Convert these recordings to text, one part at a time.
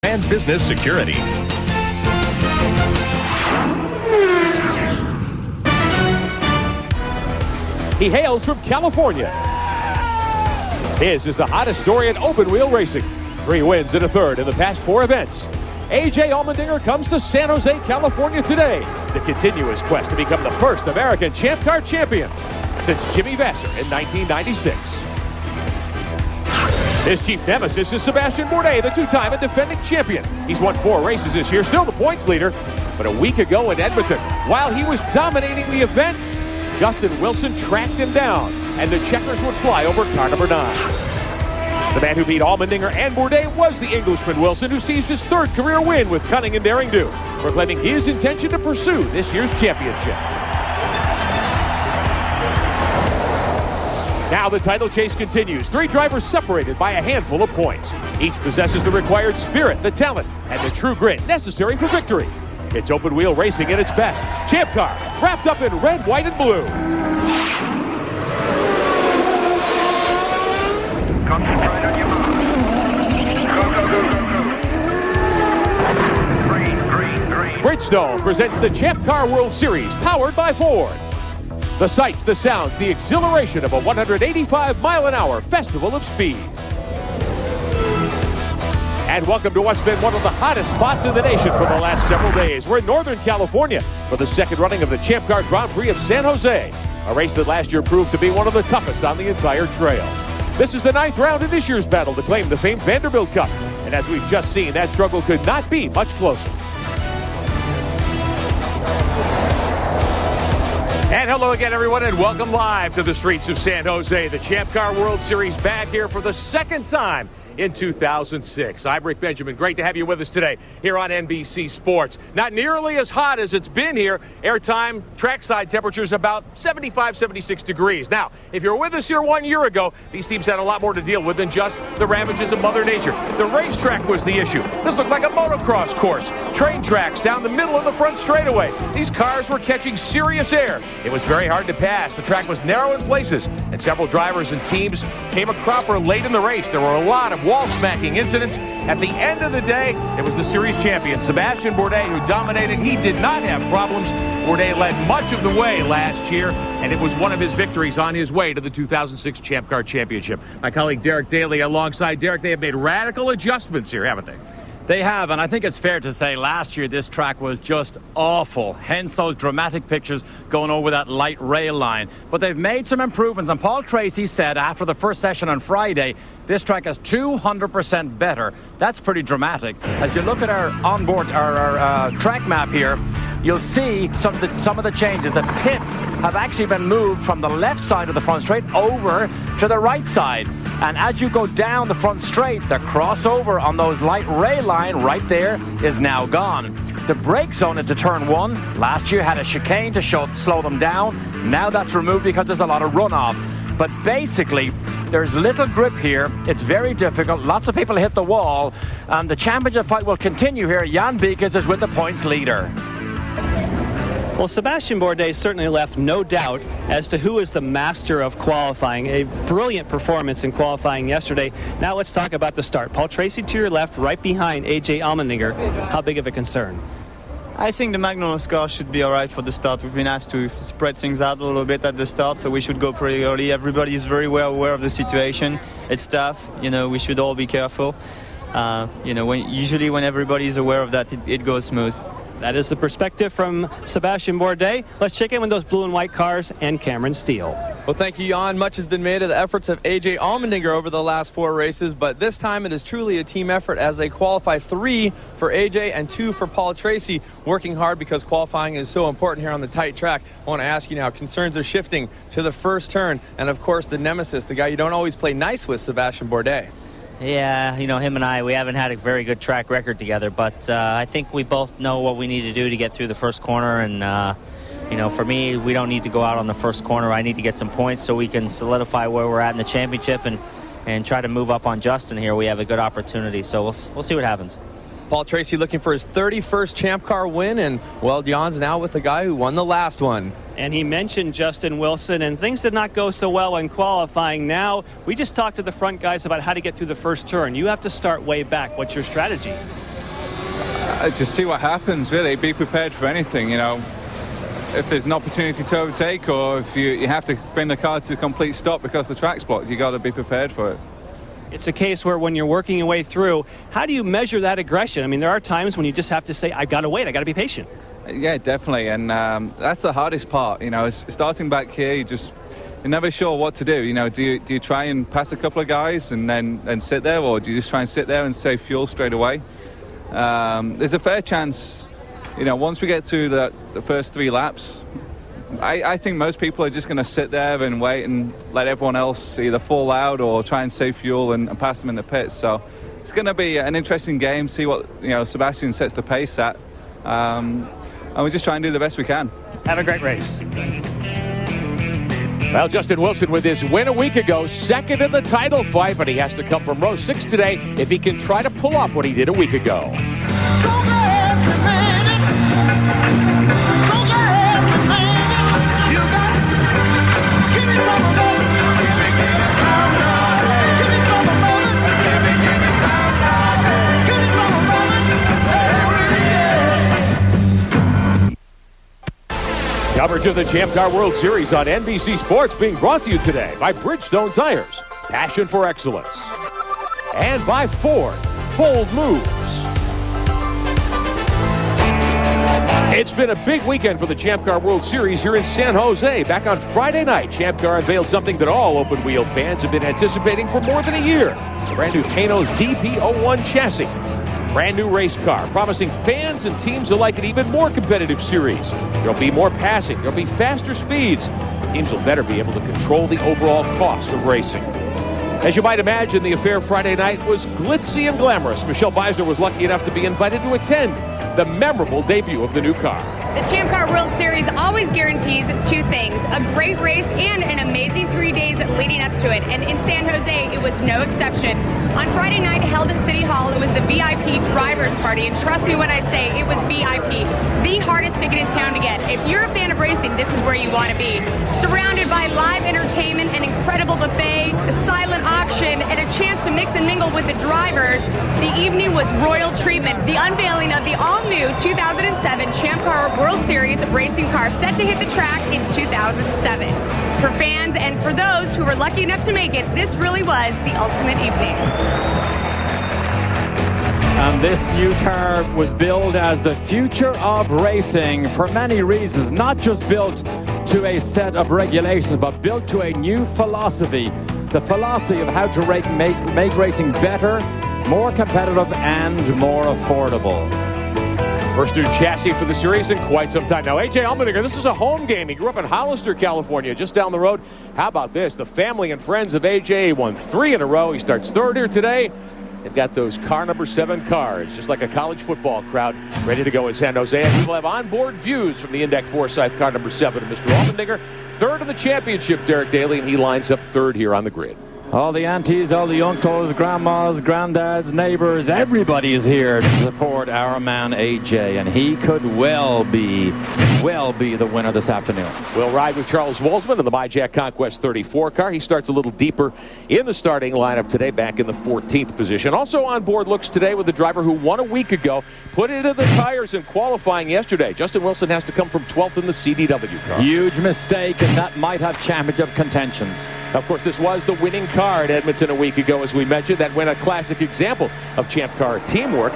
and business security. He hails from California. His is the hottest story in open wheel racing. 3 wins and a third in the past 4 events. A.J. Allmendinger comes to San Jose, California today to continue his quest to become the first American Champ Car champion since Jimmy Vasser in 1996. His chief nemesis is Sebastian Bourdais, the 2-time and defending champion. He's won 4 races this year, still the points leader. But a week ago in Edmonton, while he was dominating the event, Justin Wilson tracked him down, and the checkers would fly over car number 9. The man who beat Allmendinger and Bourdais was the Englishman Wilson, who seized his 3rd career win with cunning and daring do, proclaiming his intention to pursue this year's championship. Now the title chase continues. 3 drivers separated by a handful of points. Each possesses the required spirit, the talent, and the true grit necessary for victory. It's open wheel racing at its best. Champ Car, wrapped up in red, white, and blue. Concentrate on your mark. Go, go, go, go, go. Green, green, green. Bridgestone presents the Champ Car World Series, powered by Ford. The sights, the sounds, the exhilaration of a 185-mile-an-hour festival of speed. And welcome to what's been one of the hottest spots in the nation for the last several days. We're in Northern California for the 2nd running of the Champ Car Grand Prix of San Jose, a race that last year proved to be one of the toughest on the entire trail. This is the 9th round in this year's battle to claim the famed Vanderbilt Cup. And as we've just seen, that struggle could not be much closer. And hello again, everyone, and welcome live to the streets of San Jose. The Champ Car World Series back here for the 2nd time in 2006. I'm Rick Benjamin. Great to have you with us today here on NBC Sports. Not nearly as hot as it's been here. Airtime, trackside temperatures about 75, 76 degrees. Now, if you're with us here 1 year ago, these teams had a lot more to deal with than just the ravages of Mother Nature. The racetrack was the issue. This looked like a motocross course. Train tracks down the middle of the front straightaway. These cars were catching serious air. It was very hard to pass. The track was narrow in places, and several drivers and teams came a cropper late in the race. There were a lot of wall-smacking incidents. At the end of the day, it was the series champion, Sebastian Bourdais, who dominated. He did not have problems. Bourdais led much of the way last year, and it was one of his victories on his way to the 2006 Champ Car Championship. My colleague Derek Daly alongside Derek. They have made radical adjustments here, haven't they? They have, and I think it's fair to say last year this track was just awful, hence those dramatic pictures going over that light rail line. But they've made some improvements, and Paul Tracy said after the first session on Friday, this track is 200% better. That's pretty dramatic. As you look at our onboard, our track map here, you'll see some of the changes. The pits have actually been moved from the left side of the front straight over to the right side. And as you go down the front straight, the crossover on those light rail line right there is now gone. The brake zone into turn 1 last year had a chicane to slow them down. Now that's removed because there's a lot of runoff. But basically, there's little grip here. It's very difficult. Lots of people hit the wall. And the championship fight will continue here. Jan Beekes is with the points leader. Well, Sebastian Bourdais certainly left no doubt as to who is the master of qualifying. A brilliant performance in qualifying yesterday. Now let's talk about the start. Paul Tracy to your left, right behind A.J. Allmendinger. How big of a concern? I think the Magnolos car should be all right for the start. We've been asked to spread things out a little bit at the start, so we should go pretty early. Everybody is very well aware of the situation. It's tough. You know, we should all be careful. You know, usually when everybody is aware of that, it goes smooth. That is the perspective from Sebastian Bourdais. Let's check in with those blue and white cars and Cameron Steele. Well, thank you, Jan. Much has been made of the efforts of A.J. Allmendinger over the last 4 races, but this time it is truly a team effort as they qualify 3 for A.J. and 2 for Paul Tracy, working hard because qualifying is so important here on the tight track. I want to ask you now, concerns are shifting to the first turn, and of course the nemesis, the guy you don't always play nice with, Sebastian Bourdais. Yeah, you know, him and we haven't had a very good track record together, but I think we both know what we need to do to get through the first corner. And, you know, for me, we don't need to go out on the first corner. I need to get some points so we can solidify where we're at in the championship and try to move up on Justin here. We have a good opportunity, so we'll see what happens. Paul Tracy looking for his 31st Champ Car win, and, well, Jan's now with the guy who won the last one. And he mentioned Justin Wilson, and things did not go so well in qualifying. Now, we just talked to the front guys about how to get through the first turn. You have to start way back. What's your strategy? Just see what happens, really. Be prepared for anything, you know. If there's an opportunity to overtake, or if you have to bring the car to a complete stop because the track's blocked, you got to be prepared for it. It's a case where when you're working your way through, how do you measure that aggression? I mean, there are times when you just have to say, I've got to wait, I've got to be patient. Yeah, definitely, and that's the hardest part, you know. Starting back here, you're never sure what to do. You know, do you try and pass a couple of guys and then sit there, or do you just try and sit there and save fuel straight away? There's a fair chance, you know, once we get through the first 3 laps, I think most people are just going to sit there and wait and let everyone else either fall out or try and save fuel and pass them in the pits. So it's going to be an interesting game, see what, you know, Sebastian sets the pace at. And we just try and do the best we can. Have a great race. Well, Justin Wilson with his win a week ago, second in the title fight, but he has to come from row 6 today if he can try to pull off what he did a week ago. Coverage of the Champ Car World Series on NBC Sports being brought to you today by Bridgestone Tires, passion for excellence, and by Ford, bold moves. It's been a big weekend for the Champ Car World Series here in San Jose. Back on Friday night, Champ Car unveiled something that all open-wheel fans have been anticipating for more than a year. The brand new Kano's DP01 chassis. Brand new race car, promising fans and teams alike an even more competitive series. There'll be more passing, there'll be faster speeds. Teams will better be able to control the overall cost of racing. As you might imagine, the affair Friday night was glitzy and glamorous. Michelle Beisner was lucky enough to be invited to attend the memorable debut of the new car. The Champ Car World Series always guarantees 2 things, a great race and an amazing 3 days leading up to it. And in San Jose, it was no exception. On Friday night, held at City Hall, it was the VIP drivers party. And trust me when I say it was VIP, the hardest ticket in town to get. If you're a fan of racing, this is where you want to be. Surrounded by live entertainment, an incredible buffet, a silent auction, and a chance to mix and mingle with the drivers, the evening was royal treatment. The unveiling of the all-new 2007 Champ Car World Series racing car set to hit the track in 2007. For fans and for those who were lucky enough to make it, this really was the ultimate evening. And this new car was billed as the future of racing for many reasons, not just built to a set of regulations, but built to a new philosophy, the philosophy of how to make racing better, more competitive, and more affordable. First new chassis for the series in quite some time. Now, A.J. Allmendinger, this is a home game. He grew up in Hollister, California, just down the road. How about this? The family and friends of A.J. won 3 in a row. He starts 3rd here today. They've got those car number 7 cars, just like a college football crowd, ready to go in San Jose. And we will have onboard views from the Index Forsyth car number 7 of Mr. Allmendinger. 3rd in the championship, Derek Daly, and he lines up 3rd here on the grid. All the aunties, all the uncles, grandmas, granddads, neighbors, everybody is here to support our man AJ, and he could well be the winner this afternoon. We'll ride with Charles Wolzman in the MyJack Conquest 34 car. He starts a little deeper in the starting lineup today, back in the 14th position. Also on board looks today with the driver who won a week ago, put into the tires in qualifying yesterday. Justin Wilson has to come from 12th in the CDW car. Huge mistake, and that might have championship contentions. Of course, this was the winning car at Edmonton a week ago, as we mentioned. That went a classic example of Champ Car teamwork.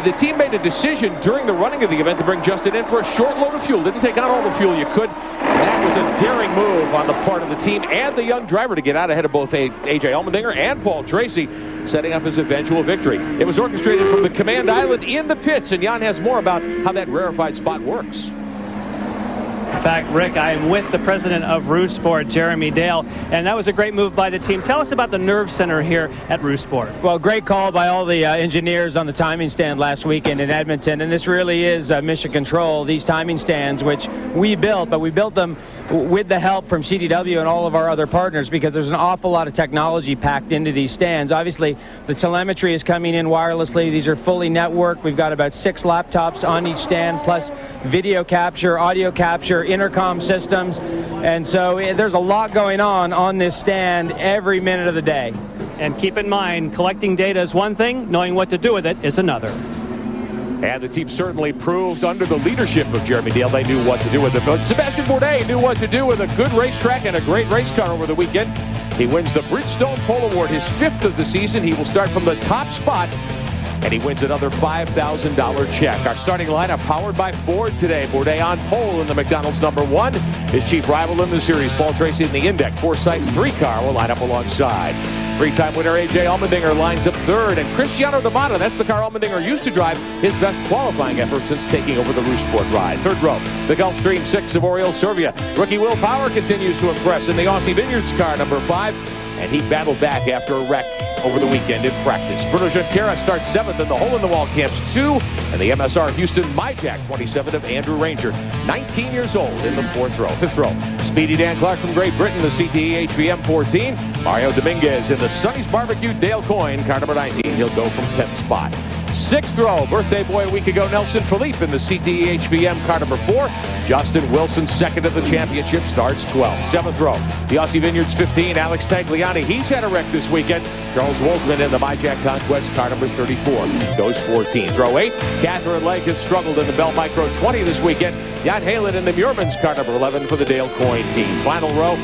The team made a decision during the running of the event to bring Justin in for a short load of fuel. Didn't take on all the fuel you could. And that was a daring move on the part of the team and the young driver to get out ahead of both A.J. Allmendinger and Paul Tracy, setting up his eventual victory. It was orchestrated from the command island in the pits, and Jan has more about how that rarefied spot works. In fact, Rick, I am with the president of Rouge Sport, Jeremy Dale, and that was a great move by the team. Tell us about the nerve center here at Rouge Sport. Well, great call by all the engineers on the timing stand last weekend in Edmonton, and this really is mission control, these timing stands, which we built, but we built them with the help from CDW and all of our other partners, because there's an awful lot of technology packed into these stands. Obviously, the telemetry is coming in wirelessly. These are fully networked. We've got about 6 laptops on each stand, plus video capture, audio capture, intercom systems, and so there's a lot going on this stand every minute of the day. And keep in mind, collecting data is one thing, knowing what to do with it is another. And the team certainly proved under the leadership of Jeremy Dale they knew what to do with it. But Sebastian Bourdais knew what to do with a good racetrack and a great race car over the weekend. He wins the Bridgestone Pole Award, his 5th of the season. He will start from the top spot, and he wins another $5,000 check. Our starting lineup powered by Ford today. Bourdais on pole in the McDonald's #1. His chief rival in the series, Paul Tracy, in the Index Foresight 3 car will line up alongside. Three-time winner A.J. Allmendinger lines up 3rd, and Cristiano Damata, that's the car Allmendinger used to drive, his best qualifying effort since taking over the Roosport ride. 3rd row, the Gulfstream 6 of Oriol Servia. Rookie Will Power continues to impress in the Aussie Vineyards car #5, and he battled back after a wreck over the weekend in practice. Bruno Junqueira starts 7th in the hole-in-the-wall Camps 2, and the MSR Houston MyJack 27 of Andrew Ranger, 19 years old, in the 4th row. 5th row, Speedy Dan Clark from Great Britain, the CTE HVM 14. Mario Dominguez in the Sonny's Barbecue Dale Coyne, car #19. He'll go from 10th spot. 6th row, birthday boy a week ago, Nelson Philippe in the CTE HVM car #4. Justin Wilson, 2nd of the championship, starts 12th. 7th row, the Aussie Vineyards 15, Alex Tagliani. He's had a wreck this weekend. Charles Wolfsman in the MyJack Conquest car #34, goes 14th. Row 8, Catherine Lake has struggled in the Bell Micro 20 this weekend. Jan Halen in the Muirman's car #11 for the Dale Coyne team. Final row,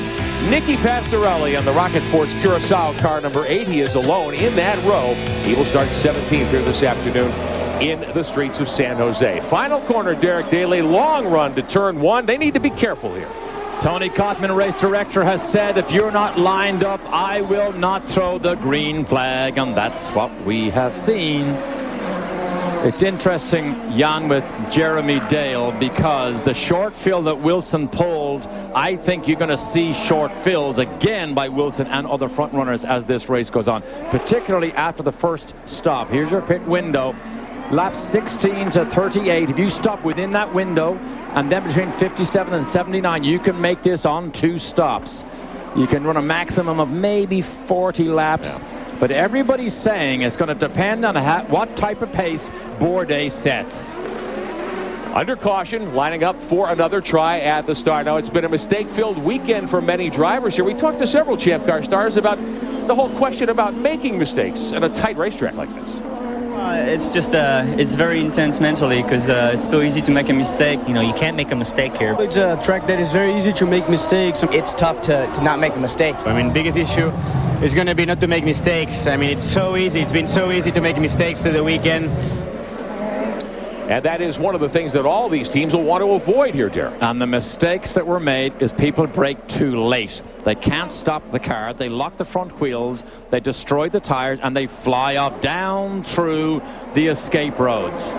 Nicky Pastorelli on the Rocket Sports Curacao car #8. He is alone in that row. He will start 17th here this afternoon in the streets of San Jose. Final corner, Derek Daly, long run to turn 1. They need to be careful here. Tony Cotman, race director, has said, if you're not lined up, I will not throw the green flag, and that's what we have seen. It's interesting, Jan, with Jeremy Dale, because the short fill that Wilson pulled, I think you're going to see short fills again by Wilson and other front runners as this race goes on, particularly after the first stop. Here's your pit window. Laps 16 to 38. If you stop within that window, and then between 57 and 79, you can make this on 2 stops. You can run a maximum of maybe 40 laps. Yeah. But everybody's saying it's going to depend on what type of pace Bourdais sets. Under caution, lining up for another try at the start. Now, it's been a mistake-filled weekend for many drivers here. We talked to several Champ Car stars about the whole question about making mistakes at a tight racetrack like this. It's just it's very intense mentally, because it's so easy to make a mistake. You know, you can't make a mistake here. It's a track that is very easy to make mistakes. It's tough to not make a mistake. I mean, biggest issue is going to be not to make mistakes. I mean, it's so easy. It's been so easy to make mistakes through the weekend. And that is one of the things that all these teams will want to avoid here, Derek. And the mistakes that were made is people brake too late. They can't stop the car. They lock the front wheels. They destroy the tires, and they fly off down through the escape roads.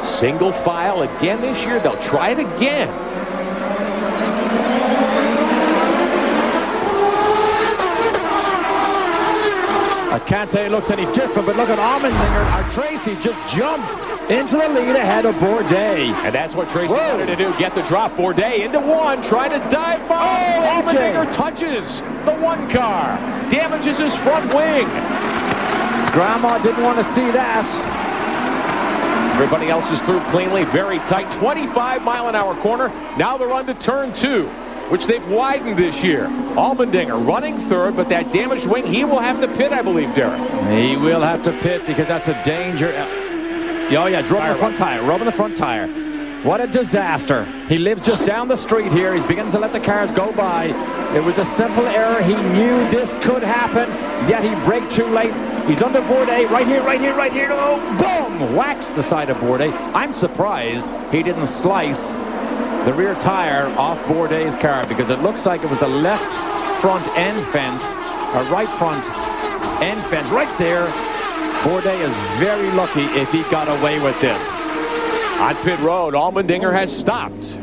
Single file again this year. They'll try it again. I can't say it looked any different, but look at Allmendinger. Our Tracy just jumps into the lead ahead of Bourdais. And that's what Tracy wanted to do, get the drop. Bourdais into 1, trying to dive bomb. Allmendinger touches the 1 car, damages his front wing. Grandma didn't want to see that. Everybody else is through cleanly, very tight, 25-mile-an-hour corner. Now they're on to turn 2, which they've widened this year. Allmendinger running 3rd, but that damaged wing, he will have to pit, I believe, Derek. He will have to pit because that's a danger. Oh, yeah, it's rubbing the front tire, rubbing the front tire. What a disaster. He lives just down the street here. He's beginning to let the cars go by. It was a simple error. He knew this could happen, yet he braked too late. He's under Bourdais, right here, right here, right here. Oh, boom! Whacks the side of Bourdais. I'm surprised he didn't slice the rear tire off Bourdais' car, because it looks like it was a left front end fence, a right front end fence right there. Bourdais is very lucky if he got away with this. On pit road, Allmendinger has stopped.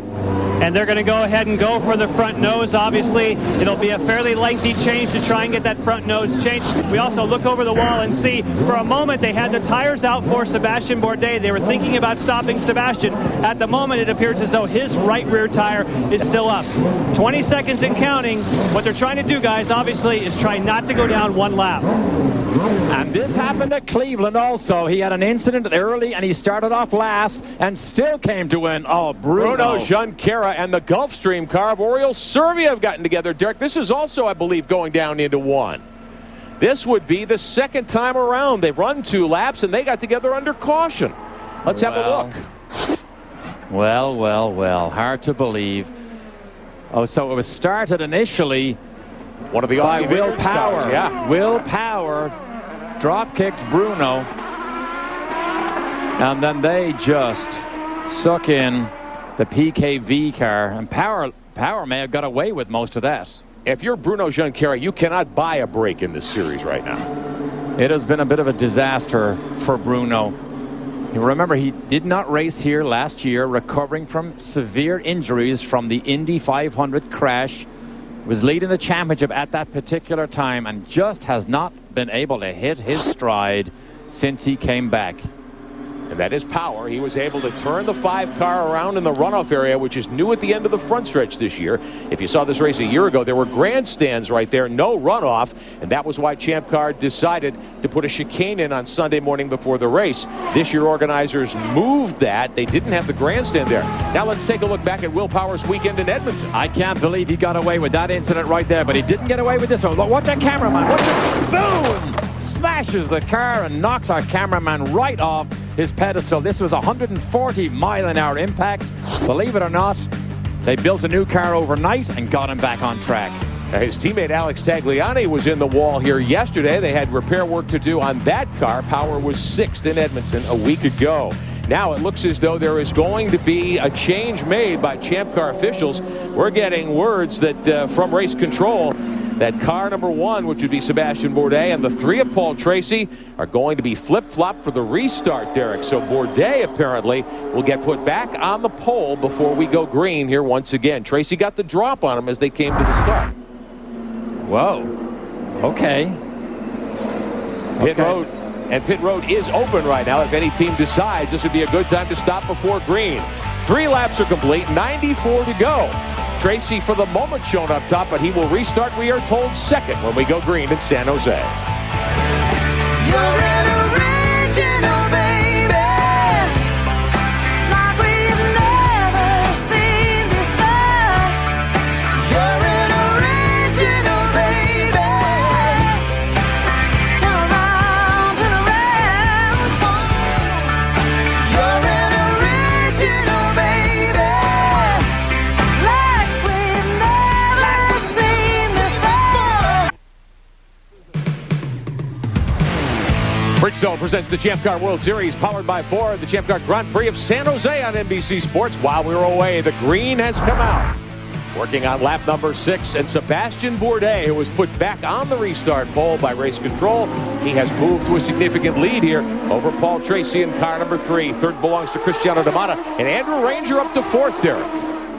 And they're going to go ahead and go for the front nose. Obviously, it'll be a fairly lengthy change to try and get that front nose changed. We also look over the wall and see, for a moment, they had the tires out for Sebastian Bourdais. They were thinking about stopping Sebastian. At the moment, it appears as though his right rear tire is still up. 20 seconds and counting. What they're trying to do, guys, obviously, is try not to go down 1 lap. And this happened at Cleveland also. He had an incident early, and he started off last and still came to win. Oh, Bruno Junqueira and the Gulfstream car of Oriol Servia have gotten together. Derek, this is also, I believe, going down into 1. This would be the 2nd time around. They've run 2 laps, and they got together under caution. Let's have a look. Well. Hard to believe. Oh, so it was started initially one of the by Will Power. Yeah. Will Power drop kicks Bruno. And then they just suck in the PKV car. And Power may have got away with most of that. If you're Bruno Junqueira, you cannot buy a break in this series right now. It has been a bit of a disaster for Bruno. You remember, he did not race here last year, recovering from severe injuries from the Indy 500 crash. Was leading the championship at that particular time and just has not been able to hit his stride since he came back. And that is Power. He was able to turn the 5-car around in the runoff area, which is new at the end of the front stretch this year. If you saw this race a year ago, there were grandstands right there, no runoff, and that was why Champ Car decided to put a chicane in on Sunday morning before the race. This year, organizers moved that. They didn't have the grandstand there. Now let's take a look back at Will Power's weekend in Edmonton. I can't believe he got away with that incident right there, but he didn't get away with this one. Watch that cameraman. Watch it. Boom! Smashes the car and knocks our cameraman right off his pedestal. This was a 140-mile-an-hour impact. Believe it or not, they built a new car overnight and got him back on track. His teammate Alex Tagliani was in the wall here yesterday. They had repair work to do on that car. Power was 6th in Edmonton a week ago. Now it looks as though there is going to be a change made by Champ Car officials. We're getting words that from race control that car number 1, which would be Sebastian Bourdais, and the 3 of Paul Tracy are going to be flip-flopped for the restart, Derek. So Bourdais apparently will get put back on the pole before we go green here once again. Tracy got the drop on him as they came to the start. Whoa. Okay. Pit road is open right now. If any team decides this would be a good time to stop before green. 3 laps are complete, 94 to go. Tracy for the moment shown up top, but he will restart, we are told, 2nd when we go green in San Jose. You're an original, baby, like we've never seen before. You're an original, baby. Turn around. You're an original, baby, like we've never seen before. Bridgestone presents the Champ Car World Series, powered by Ford, the Champ Car Grand Prix of San Jose on NBC Sports. While we were away, the green has come out. Working on lap number 6, and Sebastian Bourdais, who was put back on the restart pole by race control, he has moved to a significant lead here over Paul Tracy in car number 3. 3rd belongs to Cristiano D'Amata, and Andrew Ranger up to 4th, Derek.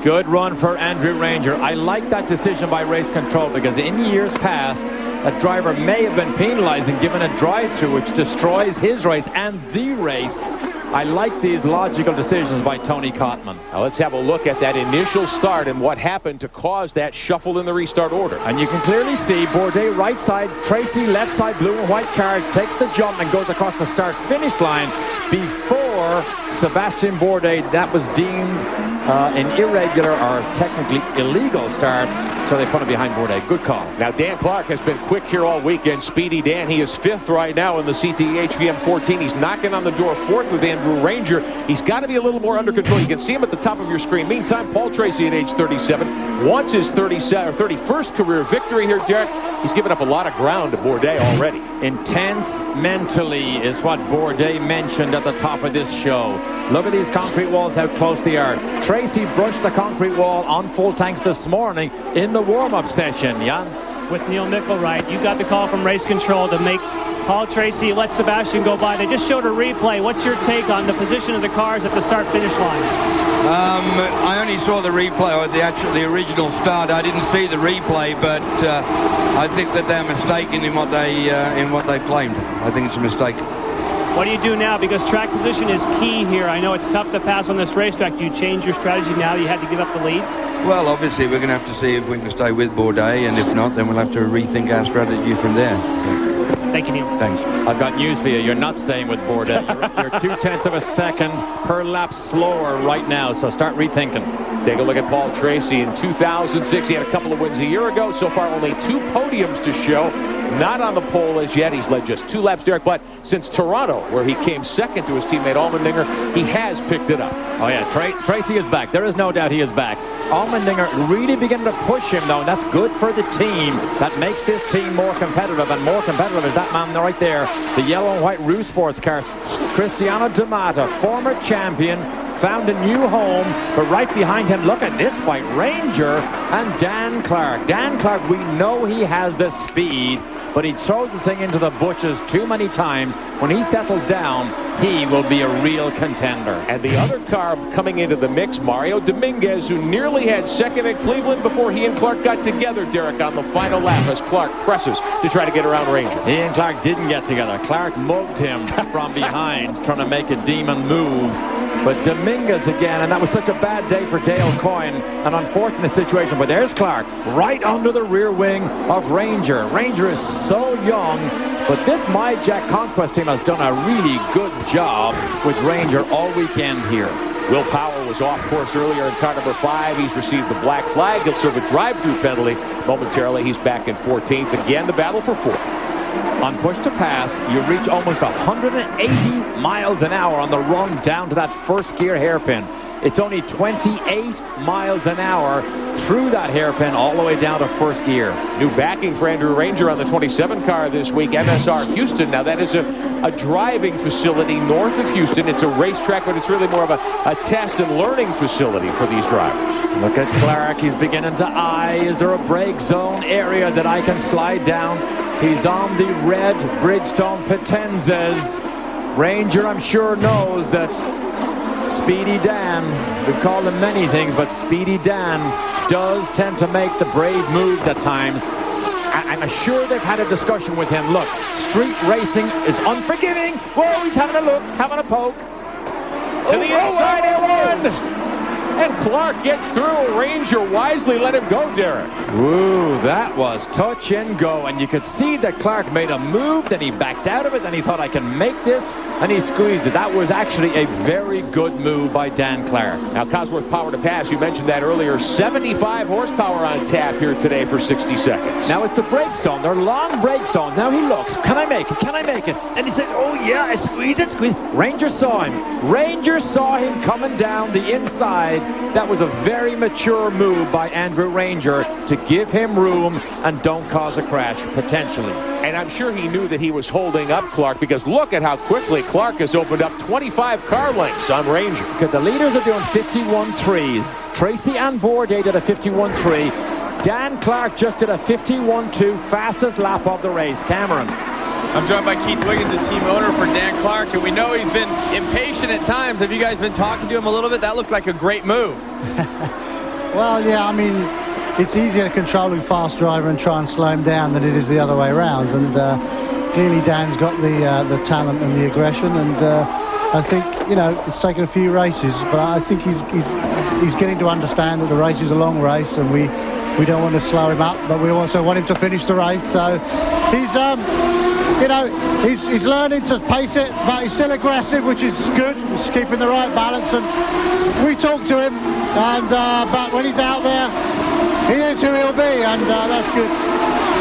Good run for Andrew Ranger. I like that decision by race control because in years past, a driver may have been penalized and given a drive-through, which destroys his race and the race. I like these logical decisions by Tony Cotman. Now let's have a look at that initial start and what happened to cause that shuffle in the restart order. And you can clearly see Bourdais right side, Tracy left side, blue and white car, takes the jump and goes across the start-finish line before Sebastian Bourdais. That was deemed an irregular or technically illegal start, so they put him behind Bourdais. Good call. Now Dan Clark has been quick here all weekend. Speedy Dan, he is 5th right now in the CT HVM 14. He's knocking on the door 4th with Andrew Ranger. He's got to be a little more under control. You can see him at the top of your screen. Meantime, Paul Tracy at age 37 wants his 31st career victory here, Derek. He's given up a lot of ground to Bourdais already. Intense mentally is what Bourdais mentioned at the top of this show. Look at these concrete walls, how close they are. Tracy brushed the concrete wall on full tanks this morning in the warm-up session. Jan? With Neil Nickelwright, you got the call from race control to make Paul Tracy let Sebastian go by. They just showed a replay. What's your take on the position of the cars at the start-finish line? I only saw the replay, or the original start. I didn't see the replay, but I think that they're mistaken in what they claimed. I think it's a mistake. What do you do now? Because track position is key here. I know it's tough to pass on this racetrack. Do you change your strategy now you had to give up the lead? Well, obviously, we're going to have to see if we can stay with Bourdais, and if not, then we'll have to rethink our strategy from there. Thank you, Neil. Thanks. I've got news for you. You're not staying with Bourdais. You're 0.2 of a second per lap slower right now, so start rethinking. Take a look at Paul Tracy in 2006. He had a couple of wins a year ago. So far, only 2 podiums to show. not on the pole as yet. He's led just 2 laps, Derek, but since Toronto, where he came second to his teammate Allmendinger, he has picked it up. Oh, yeah, Tracy is back. There is no doubt he is back. Allmendinger really beginning to push him, though, and that's good for the team. That makes this team more competitive, and more competitive is that man right there, the yellow and white Roo Sports car. Cristiano D'Amata, former champion, found a new home, but right behind him, look at this fight, Ranger and Dan Clark. Dan Clark, we know he has the speed, but he throws the thing into the bushes too many times. When he settles down, he will be a real contender. And the other car coming into the mix, Mario Dominguez, who nearly had second at Cleveland before he and Clark got together, Derek, on the final lap as Clark presses to try to get around Ranger. He and Clark didn't get together. Clark mugged him from behind, trying to make a demon move. But Dominguez again, and that was such a bad day for Dale Coyne, an unfortunate situation. But there's Clark, right under the rear wing of Ranger. Ranger is so young, but this My Jack Conquest team has done a really good job with Ranger all weekend here. Will Power was off course earlier in car number 5. He's received the black flag. He'll serve a drive-through penalty momentarily. He's back in 14th. Again, the battle for 4th. On push to pass, you reach almost 180 miles an hour on the run down to that first gear hairpin. It's only 28 miles an hour through that hairpin all the way down to first gear. New backing for Andrew Ranger on the 27 car this week, MSR Houston. Now that is a driving facility north of Houston. It's a racetrack, but it's really more of a test and learning facility for these drivers. Look at Clark, he's beginning to eye. Is there a brake zone area that I can slide down? He's on the red Bridgestone Potenzas. Ranger, I'm sure, knows that Speedy Dan, we call him many things, but Speedy Dan does tend to make the brave moves at times. I'm sure they've had a discussion with him. Look, street racing is unforgiving. Whoa, he's having a look, having a poke. To the inside he won! And Clark gets through. Ranger wisely let him go, Derek. Ooh, that was touch and go. And you could see that Clark made a move, then he backed out of it, then he thought, I can make this, and he squeezed it. That was actually a very good move by Dan Clark. Now, Cosworth power to pass. You mentioned that earlier. 75 horsepower on tap here today for 60 seconds. Now, it's the brake zone. They're long brake zones. Now he looks. Can I make it? Can I make it? And he says, oh, yeah, I squeeze it, squeeze. Ranger saw him. Ranger saw him coming down the inside. That was a very mature move by Andrew Ranger to give him room and don't cause a crash, potentially. And I'm sure he knew that he was holding up Clark, because look at how quickly Clark has opened up 25 car lengths on Ranger. Because the leaders are doing 51.3s. Tracy and Bourdais did a 51.3. Dan Clark just did a 51.2, fastest lap of the race. Cameron. I'm joined by Keith Wiggins, the team owner for Dan Clark, and we know he's been impatient at times. Have you guys been talking to him a little bit? That looked like a great move. Well, yeah, I mean, it's easier to control a fast driver and try and slow him down than it is the other way around. And clearly Dan's got the talent and the aggression, and I think, you know, it's taken a few races, but I think he's getting to understand that the race is a long race, and we don't want to slow him up, but we also want him to finish the race. So he's you know, he's learning to pace it, but he's still aggressive, which is good. He's keeping the right balance, and we talk to him, and but when he's out there, he is who he'll be, and that's good.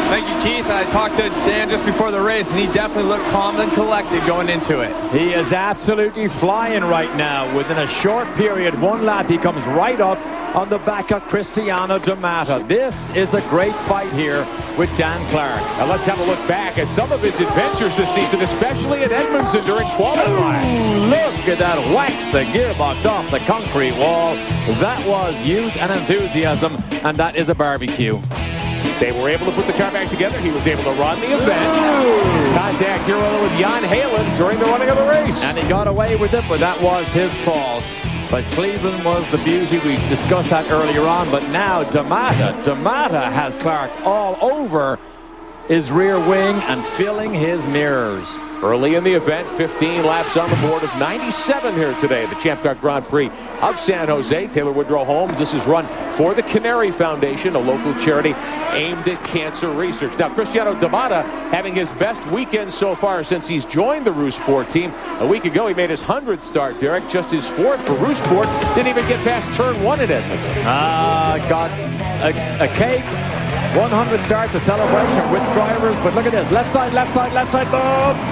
Thank you, Keith. I talked to Dan just before the race, and he definitely looked calm and collected going into it. He is absolutely flying right now. Within a short period, one lap, he comes right up on the back of Cristiano D'Amata. This is a great fight here with Dan Clark. Now let's have a look back at some of his adventures this season, especially at Edmondson during qualifying. Look at that, wax the gearbox off the concrete wall. That was youth and enthusiasm, and that is a barbecue. They were able to put the car back together. He was able to run the event. Contact here with Jan Halen during the running of the race. And he got away with it, but that was his fault. But Cleveland was the beauty. We discussed that earlier on. But now D'Amata has Clark all over his rear wing and filling his mirrors. Early in the event, 15 laps on the board of 97 here today. The Champ Car Grand Prix of San Jose. Taylor Woodrow Holmes. This is run for the Canary Foundation, a local charity aimed at cancer research. Now, Cristiano D'Amata having his best weekend so far since he's joined the Roo Sport team. A week ago, he made his 100th start, Derek, just his 4th for Roo Sport. Didn't even get past turn 1 at Edmondson. Got a cake. 100 starts, a celebration with drivers, but look at this. Left side,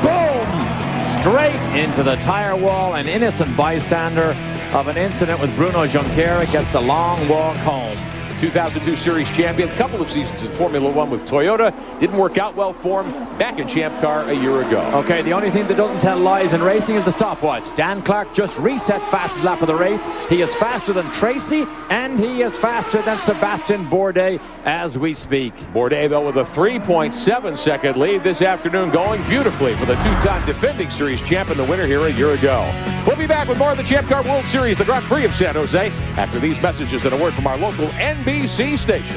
boom! Straight into the tire wall. An innocent bystander of an incident with Bruno Junqueira gets the long walk home. 2002 Series champion, couple of seasons in Formula One with Toyota. Didn't work out well for him back in Champ Car a year ago. Okay, the only thing that doesn't tell lies in racing is the stopwatch. Dan Clark just reset fastest lap of the race. He is faster than Tracy, and he is faster than Sebastian Bourdais as we speak. Bourdais, though, with a 3.7-second lead this afternoon, going beautifully for the two-time defending Series champ and the winner here a year ago. We'll be back with more of the Champ Car World Series, the Grand Prix of San Jose, after these messages and a word from our local NBC stations.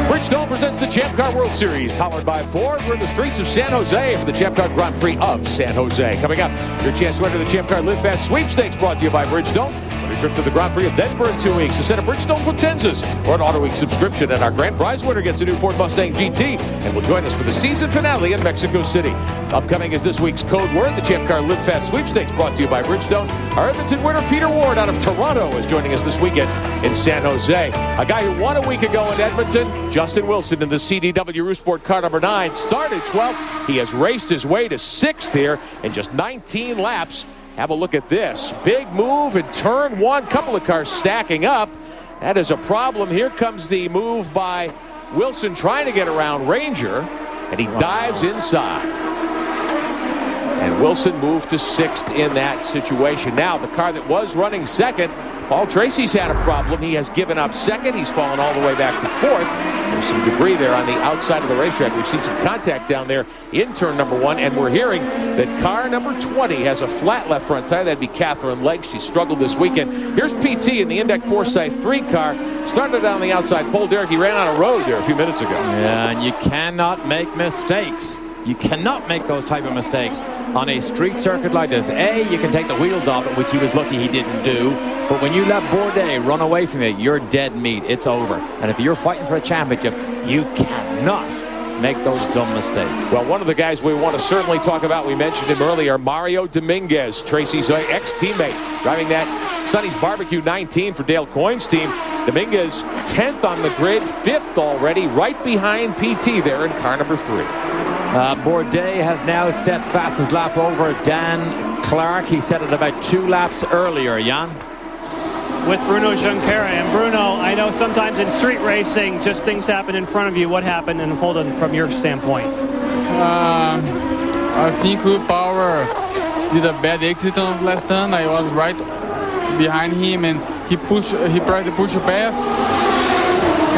Bridgestone presents the Champ Car World Series, powered by Ford. We're in the streets of San Jose for the Champ Car Grand Prix of San Jose. Coming up, your chance to enter the Champ Car Live Fast sweepstakes, brought to you by Bridgestone. A trip to the Grand Prix of Denver in 2 weeks, a set of Bridgestone Potenzas, or an Auto Week subscription, and our grand prize winner gets a new Ford Mustang GT and will join us for the season finale in Mexico City. Upcoming is this week's code word, the Champ Car Live Fast sweepstakes, brought to you by Bridgestone. Our Edmonton winner, Peter Ward, out of Toronto, is joining us this weekend in San Jose. A guy who won a week ago in Edmonton, Justin Wilson, in the CDW Roosport car number 9, started 12th. He has raced his way to 6th here in just 19 laps. Have a look at this. Big move in turn 1. Couple of cars stacking up. That is a problem. Here comes the move by Wilson trying to get around Ranger, and he dives inside. And Wilson moved to 6th in that situation. Now, the car that was running 2nd, Paul Tracy's had a problem. He has given up 2nd. He's fallen all the way back to 4th. There's some debris there on the outside of the racetrack. We've seen some contact down there in turn number 1, and we're hearing that car number 20 has a flat left front tire. That'd be Catherine Legg. She struggled this weekend. Here's PT in the Index Forsyth 3 car. Started on the outside pole. Derek, he ran on a road there a few minutes ago. Yeah, and you cannot make mistakes. You cannot make those type of mistakes on a street circuit like this. A, you can take the wheels off it, which he was lucky he didn't do. But when you let Bourdais run away from you, you're dead meat. It's over. And if you're fighting for a championship, you cannot make those dumb mistakes. Well, one of the guys we want to certainly talk about, we mentioned him earlier, Mario Dominguez, Tracy's ex-teammate, driving that Sonny's Barbecue 19 for Dale Coyne's team. Dominguez 10th on the grid, 5th already, right behind PT there in car number 3. Bourdais has now set fastest lap over Dan Clark. He set it about 2 laps earlier, Jan. With Bruno Junqueira. And Bruno, I know sometimes in street racing, just things happen in front of you. What happened in Holden from your standpoint? I think Will Power did a bad exit on last turn. I was right behind him, and he tried to push a pass.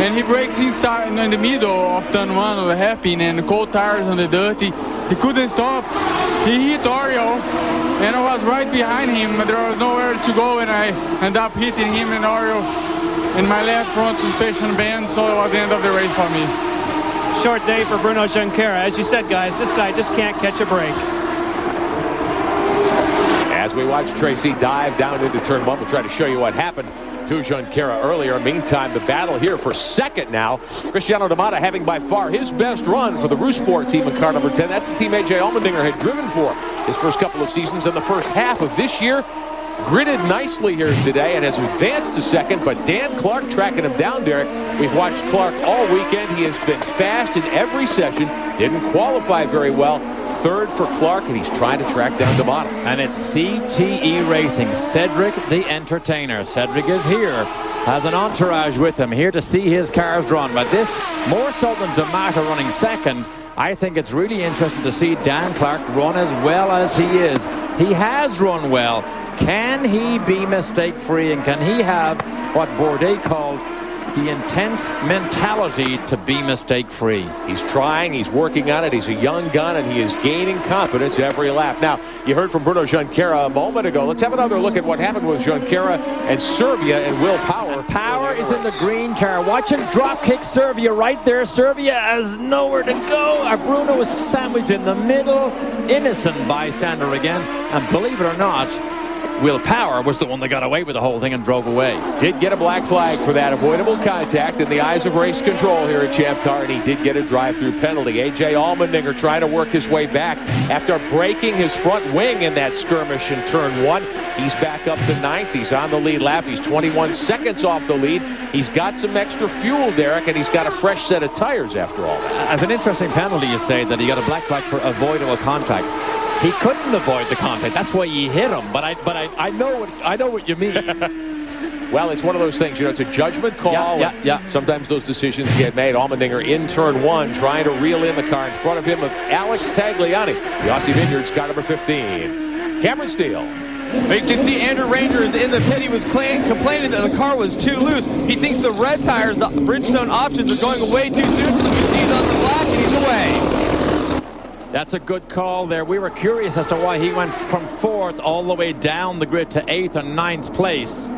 And he breaks inside in the middle of turn 1 of the hairpin, and cold tires on the dirty. He couldn't stop. He hit Oriol, and I was right behind him. There was nowhere to go, and I ended up hitting him and Oriol in my left front suspension band, so it was the end of the race for me. Short day for Bruno Junqueira. As you said, guys, this guy just can't catch a break. As we watch Tracy dive down into turn 1, we'll try to show you what happened to Junqueira earlier. Meantime, the battle here for 2nd now. Cristiano D'Amata having by far his best run for the Roosport team in car number 10. That's the team A.J. Allmendinger had driven for his first couple of seasons in the first half of this year. Gridded nicely here today and has advanced to 2nd, but Dan Clark tracking him down, Derek. We've watched Clark all weekend. He has been fast in every session. Didn't qualify very well. 3rd for Clark, and he's trying to track down D'Amata. And it's CTE Racing. Cedric the Entertainer. Cedric is here. Has an entourage with him, here to see his cars run. But this, more so than D'Amata running 2nd, I think it's really interesting to see Dan Clark run as well as he is. He has run well. Can he be mistake-free, and can he have what Bourdais called the intense mentality to be mistake-free? He's trying, he's working on it, he's a young gun, and he is gaining confidence every lap. Now, you heard from Bruno Junqueira a moment ago. Let's have another look at what happened with Junqueira and Serbia and Will Power. And Power is in the green car. Watch him drop kick Serbia right there. Serbia has nowhere to go. Bruno was sandwiched in the middle. Innocent bystander again. And believe it or not, Will Power was the one that got away with the whole thing and drove away. Did get a black flag for that avoidable contact in the eyes of race control here at Champ Car, and he did get a drive-through penalty. A.J. Allmendinger trying to work his way back after breaking his front wing in that skirmish in turn 1. He's back up to 9th. He's on the lead lap. He's 21 seconds off the lead. He's got some extra fuel, Derek, and he's got a fresh set of tires after all that. As an interesting penalty, you say that he got a black flag for avoidable contact. He couldn't avoid the contact. That's why he hit him. But I know what you mean. Well, it's one of those things. It's a judgment call. Yeah. Sometimes those decisions get made. Allmendinger in turn 1, trying to reel in the car in front of him of Alex Tagliani. The Aussie Vineyards car number 15. Cameron Steele. You can see Andrew Ranger is in the pit. He was complaining that the car was too loose. He thinks the red tires, the Bridgestone options, are going away too soon. You see he's on the black and he's away. That's a good call there. We were curious as to why he went from 4th all the way down the grid to 8th and 9th place.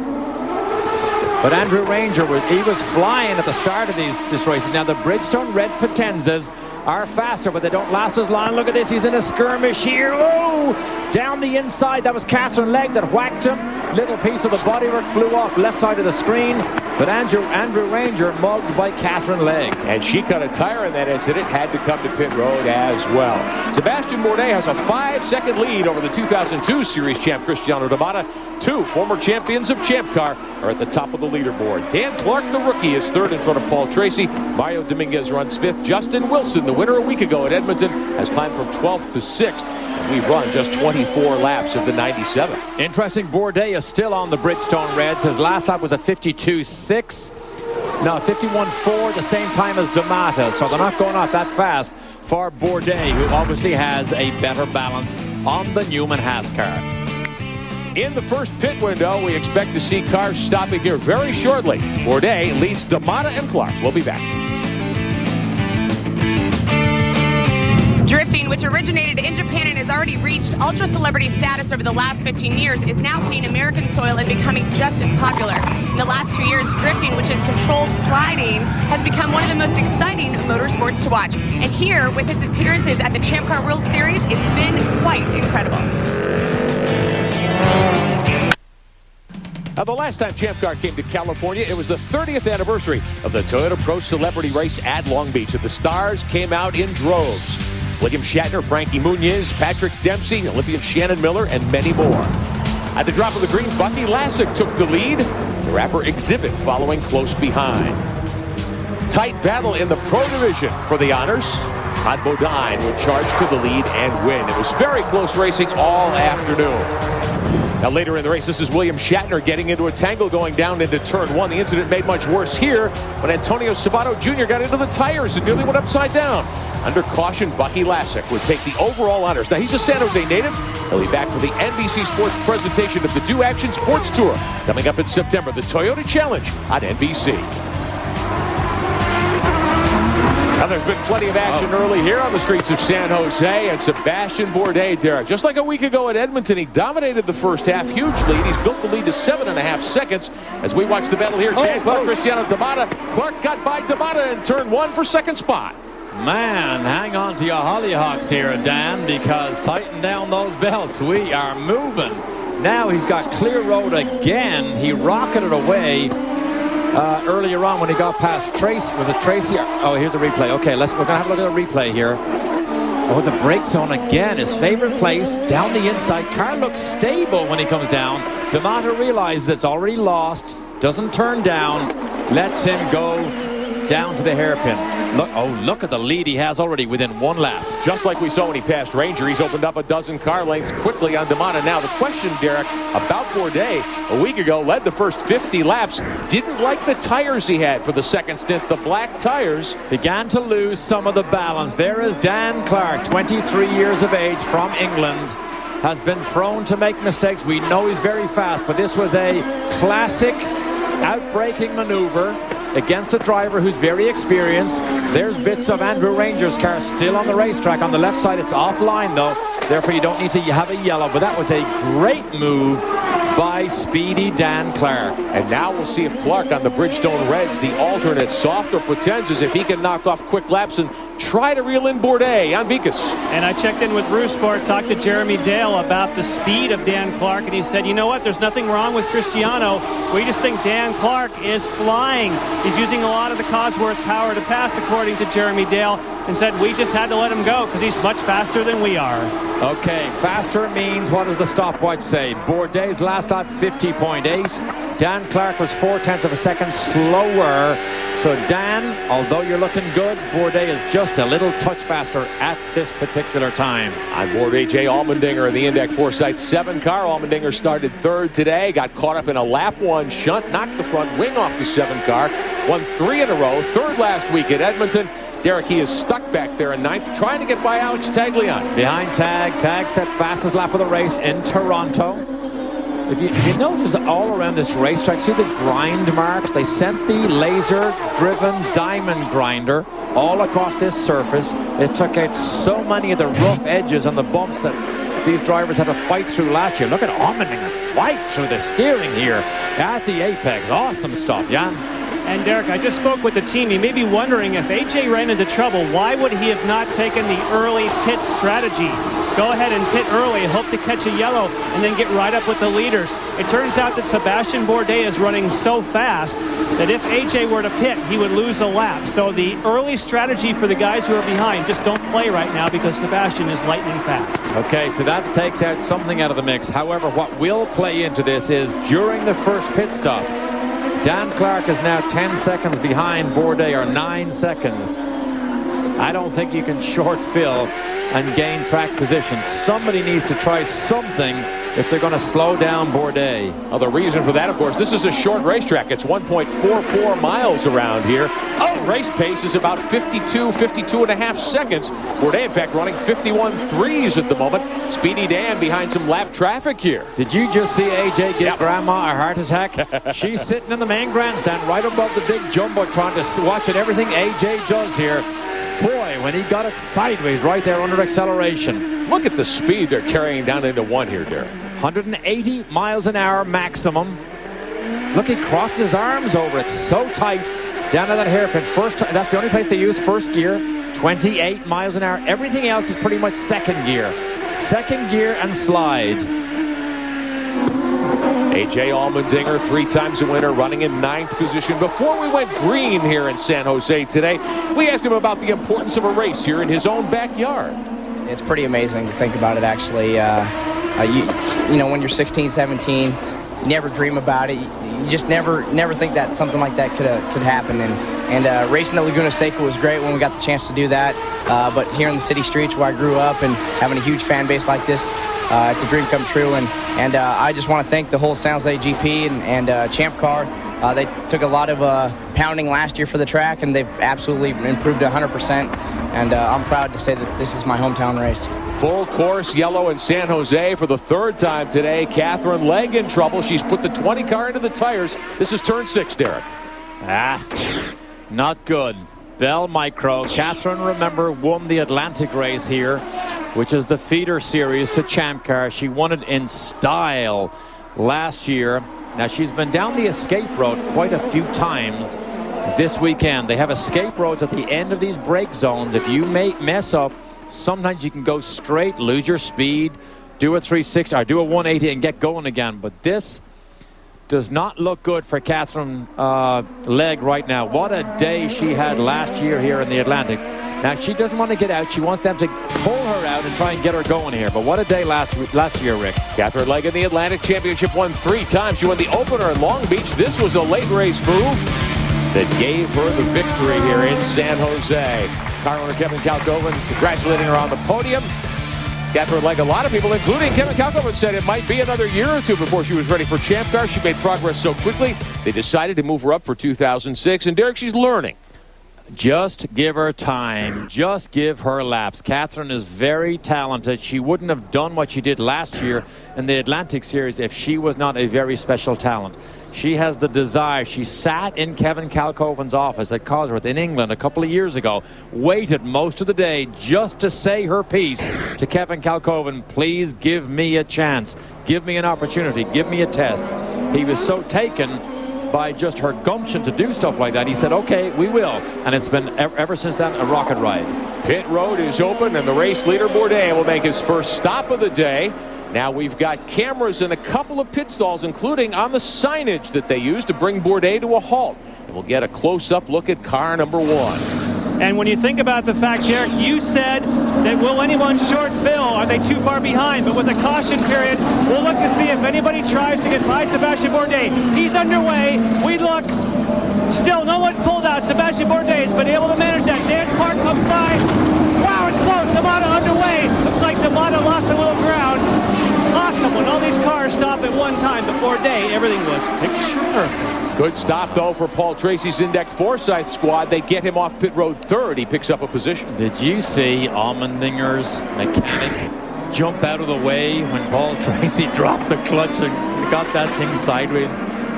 But Andrew Ranger was flying at the start of this race. Now the Bridgestone red Potenzas are faster, but they don't last as long. Look at this. He's in a skirmish here. Oh, down the inside. That was Catherine Legg that whacked him. Little piece of the bodywork flew off left side of the screen. But Andrew Ranger mugged by Catherine Legg. And she cut a tire in that incident. Had to come to pit road as well. Sebastian Bourdais has a 5-second lead over the 2002 Series champ Cristiano Damata. 2 former champions of Champ Car are at the top of the leaderboard. Dan Clark, the rookie, is 3rd in front of Paul Tracy. Mario Dominguez runs 5th. Justin Wilson, the winner a week ago at Edmonton, has climbed from 12th to 6th. And we've run just 24 laps of the 97. Interesting, Bourdais is still on the Bridgestone Reds. His last lap was a 52.6. No, 51.4, the same time as Damata. So they're not going off that fast for Bourdais, who obviously has a better balance on the Newman Haas car. In the first pit window, we expect to see cars stopping here very shortly. Bourdais leads Damata and Clark. We'll be back. Drifting, which originated in Japan and has already reached ultra-celebrity status over the last 15 years, is now hitting American soil and becoming just as popular. In the last 2 years, drifting, which is controlled sliding, has become one of the most exciting motorsports to watch. And here, with its appearances at the Champ Car World Series, it's been quite incredible. Now, the last time Champ Car came to California, it was the 30th anniversary of the Toyota Pro Celebrity Race at Long Beach, and the stars came out in droves. William Shatner, Frankie Muniz, Patrick Dempsey, Olympian Shannon Miller, and many more. At the drop of the green, Bucky Lasek took the lead. The rapper Exhibit following close behind. Tight battle in the Pro Division for the honors. Todd Bodine would charge to the lead and win. It was very close racing all afternoon. Now later in the race, this is William Shatner getting into a tangle going down into turn 1. The incident made much worse here when Antonio Sabato Jr. got into the tires and nearly went upside down. Under caution, Bucky Lasek would take the overall honors. Now he's a San Jose native. He'll be back for the NBC Sports presentation of the Do Action Sports Tour coming up in September, the Toyota Challenge on NBC. Now, there's been plenty of action early here on the streets of San Jose, and Sebastian Bourdais, Derek, just like a week ago at Edmonton, he dominated the first half, huge lead. He's built the lead to 7.5 seconds as we watch the battle here. Cristiano Damata. Clark got by Damata in turn 1 for second spot. Man, hang on to your hollyhocks here, Dan, because tighten down those belts. We are moving. Now he's got clear road again. He rocketed away earlier on when he got past Tracy. Was it Tracy? Oh, here's the replay. Okay, we're going to have a look at the replay here. Oh, the brake zone again. His favorite place, down the inside. Car looks stable when he comes down. Damata realizes it's already lost, doesn't turn down, lets him go down to the hairpin. Look at the lead he has already within 1 lap. Just like we saw when he passed Ranger, he's opened up a dozen car lengths quickly on Damata. Now the question, Derek, about Bourdais, a week ago led the first 50 laps, didn't like the tires he had for the second stint. The black tires began to lose some of the balance. There is Dan Clark, 23 years of age, from England, has been prone to make mistakes. We know he's very fast, but this was a classic outbraking maneuver against a driver who's very experienced. There's bits of Andrew Ranger's car still on the racetrack. On the left side, it's offline though. Therefore, you don't need to have a yellow. But that was a great move by Speedy Dan Clark. And now we'll see if Clark on the Bridgestone Reds, the alternate, softer, pretends as if he can knock off quick laps and try to reel in Bourdais on Vikas. And I checked in with Sport, talked to Jeremy Dale about the speed of Dan Clark, and he said, you know what, there's nothing wrong with Cristiano. We just think Dan Clark is flying. He's using a lot of the Cosworth power to pass, according to Jeremy Dale, and said we just had to let him go because he's much faster than we are. Okay, faster means, what does the stopwatch say? Bourdais' last lap, 50.8. Dan Clark was 0.4 of a second slower. So Dan, although you're looking good, Bourdais is just a little touch faster at this particular time. On board A.J. Allmendinger in the Index Forsyth 7 car. Allmendinger started third today, got caught up in a lap 1 shunt, knocked the front wing off the 7 car, won 3 in a row, third last week at Edmonton. Derek, he is stuck back there in 9th, trying to get by Alex Tagliani. Behind Tag set fastest lap of the race in Toronto. If you notice all around this racetrack, see the grind marks? They sent the laser-driven diamond grinder all across this surface. It took out so many of the rough edges and the bumps that these drivers had to fight through last year. Look at Allmendinger fight through the steering here at the apex. Awesome stuff, Jan. And Derek, I just spoke with the team. You may be wondering if AJ ran into trouble, why would he have not taken the early pit strategy? Go ahead and pit early, hope to catch a yellow, and then get right up with the leaders. It turns out that Sebastian Bourdais is running so fast that if AJ were to pit, he would lose a lap. So the early strategy for the guys who are behind, just don't play right now because Sebastian is lightning fast. Okay, so that takes out something out of the mix. However, what will play into this is during the first pit stop, Dan Clark is now 10 seconds behind Bourdais, or 9 seconds. I don't think you can short fill and gain track position. Somebody needs to try something if they're going to slow down Bourdais. Well, the reason for that, of course, this is a short racetrack. It's 1.44 miles around here. Oh, race pace is about 52 and a half seconds. Bourdais, in fact, running 51.3s at the moment. Speedy Dan behind some lap traffic here. Did you just see AJ give Grandma a heart attack? She's sitting in the main grandstand right above the big jumbotron to watching everything AJ does here. Boy, when he got it sideways right there under acceleration. Look at the speed they're carrying down into 1 here, Derek. 180 miles an hour maximum. Look, he crosses his arms over it so tight down to that hairpin. That's the only place they use first gear. 28 miles an hour. Everything else is pretty much second gear. Second gear and slide. A.J. Allmendinger, 3 times a winner, running in 9th position. Before we went green here in San Jose today, we asked him about the importance of a race here in his own backyard. It's pretty amazing to think about it, actually. You know, when you're 16, 17, you never dream about it. You just never think that something like that could happen. And racing at Laguna Seca was great when we got the chance to do that. But here in the city streets where I grew up and having a huge fan base like this, it's a dream come true. And I just want to thank the whole San Jose GP and Champ Car. They took a lot of pounding last year for the track, and they've absolutely improved 100%. And I'm proud to say that this is my hometown race. Full course yellow in San Jose for the 3rd time today. Catherine Legg in trouble. She's put the 20 car into the tires. This is turn 6, Derek. Not good. Bell Micro. Catherine, remember, won the Atlantic race here, which is the feeder series to Champ Car. She won it in style last year. Now, she's been down the escape road quite a few times this weekend. They have escape roads at the end of these brake zones. If you mess up, sometimes you can go straight, lose your speed, do a 360 or do a 180 and get going again. But this does not look good for Catherine Legg right now. What a day she had last year here in the Atlantics. Now, she doesn't want to get out. She wants them to pull her out and try and get her going here. But what a day last year, Rick. Catherine Legg in the Atlantic Championship won 3 times. She won the opener in Long Beach. This was a late race move that gave her the victory here in San Jose. Car owner Kevin Kalkoven congratulating her on the podium. Catherine Legg, a lot of people, including Kevin Kalkoven, said it might be another year or 2 before she was ready for Champ Car. She made progress so quickly, they decided to move her up for 2006. And Derek, she's learning. Just give her time. Just give her laps. Catherine is very talented. She wouldn't have done what she did last year in the Atlantic Series if she was not a very special talent. She has the desire. She sat in Kevin Kalkoven's office at Cosworth in England a couple of years ago, waited most of the day just to say her piece to Kevin Kalkoven. Please give me a chance. Give me an opportunity. Give me a test. He was so taken by just her gumption to do stuff like that. He said, okay, we will. And it's been, ever since then, a rocket ride. Pit road is open, and the race leader, Bourdais, will make his first stop of the day. Now we've got cameras in a couple of pit stalls, including on the signage that they use to bring Bourdais to a halt. And we'll get a close-up look at car number 1. And when you think about the fact, Derek, you said that will anyone short Phil? Are they too far behind? But with the caution period, we'll look to see if anybody tries to get by Sebastian Bourdais. He's underway. We look. Still, no one's pulled out. Sebastian Bourdais has been able to manage that. Dan Clark comes by. Wow, it's close. D'Amato underway. Looks like D'Amato lost a little ground. Awesome. When all these cars stop at one time, but Bourdais, everything was picture perfect. Good stop, though, for Paul Tracy's Index Forsyth squad. They get him off pit road 3rd. He picks up a position. Did you see Allmendinger's mechanic jump out of the way when Paul Tracy dropped the clutch and got that thing sideways?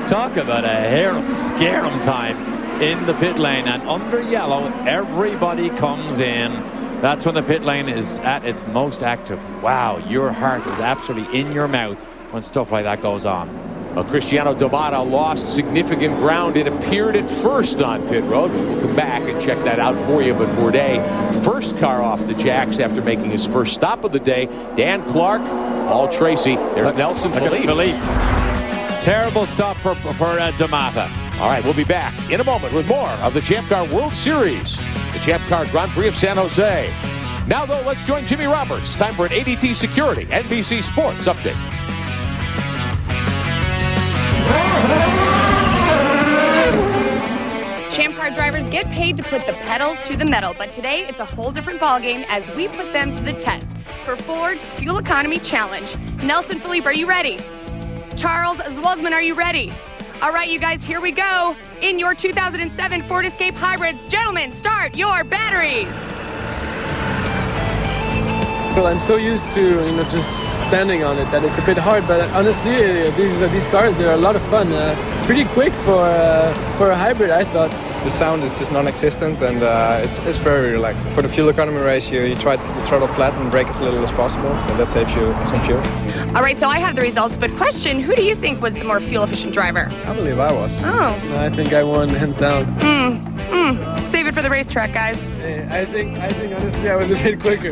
Talk about a harem scarum time in the pit lane. And under yellow, everybody comes in. That's when the pit lane is at its most active. Wow, your heart is absolutely in your mouth when stuff like that goes on. Well, Cristiano D'Amato lost significant ground. It appeared at first on pit road. We'll come back and check that out for you. But Bourdais, first car off the jacks after making his first stop of the day. Dan Clark, Paul Tracy. There's Nelson Philippe. Terrible stop for D'Amato. All right, we'll be back in a moment with more of the Champ Car World Series, the Champ Car Grand Prix of San Jose. Now, though, let's join Jimmy Roberts. Time for an ADT Security NBC Sports update. Champ Car drivers get paid to put the pedal to the metal, but today it's a whole different ballgame as we put them to the test for Ford's Fuel Economy Challenge. Nelson Philippe, are you ready? Charles Zwolsman, are you ready? All right, you guys, here we go. In your 2007 Ford Escape Hybrids, gentlemen, start your batteries. Well, I'm so used to, just standing on it that it's a bit hard, but honestly, these cars, they're a lot of fun. Pretty quick for a hybrid, I thought. The sound is just non-existent, and it's very relaxed. For the fuel economy race, you try to keep the throttle flat and brake as little as possible, so that saves you some fuel. All right, so I have the results, but question, who do you think was the more fuel-efficient driver? I believe I was. Oh. I think I won hands down. Save it for the racetrack, guys. I think honestly I was a bit quicker.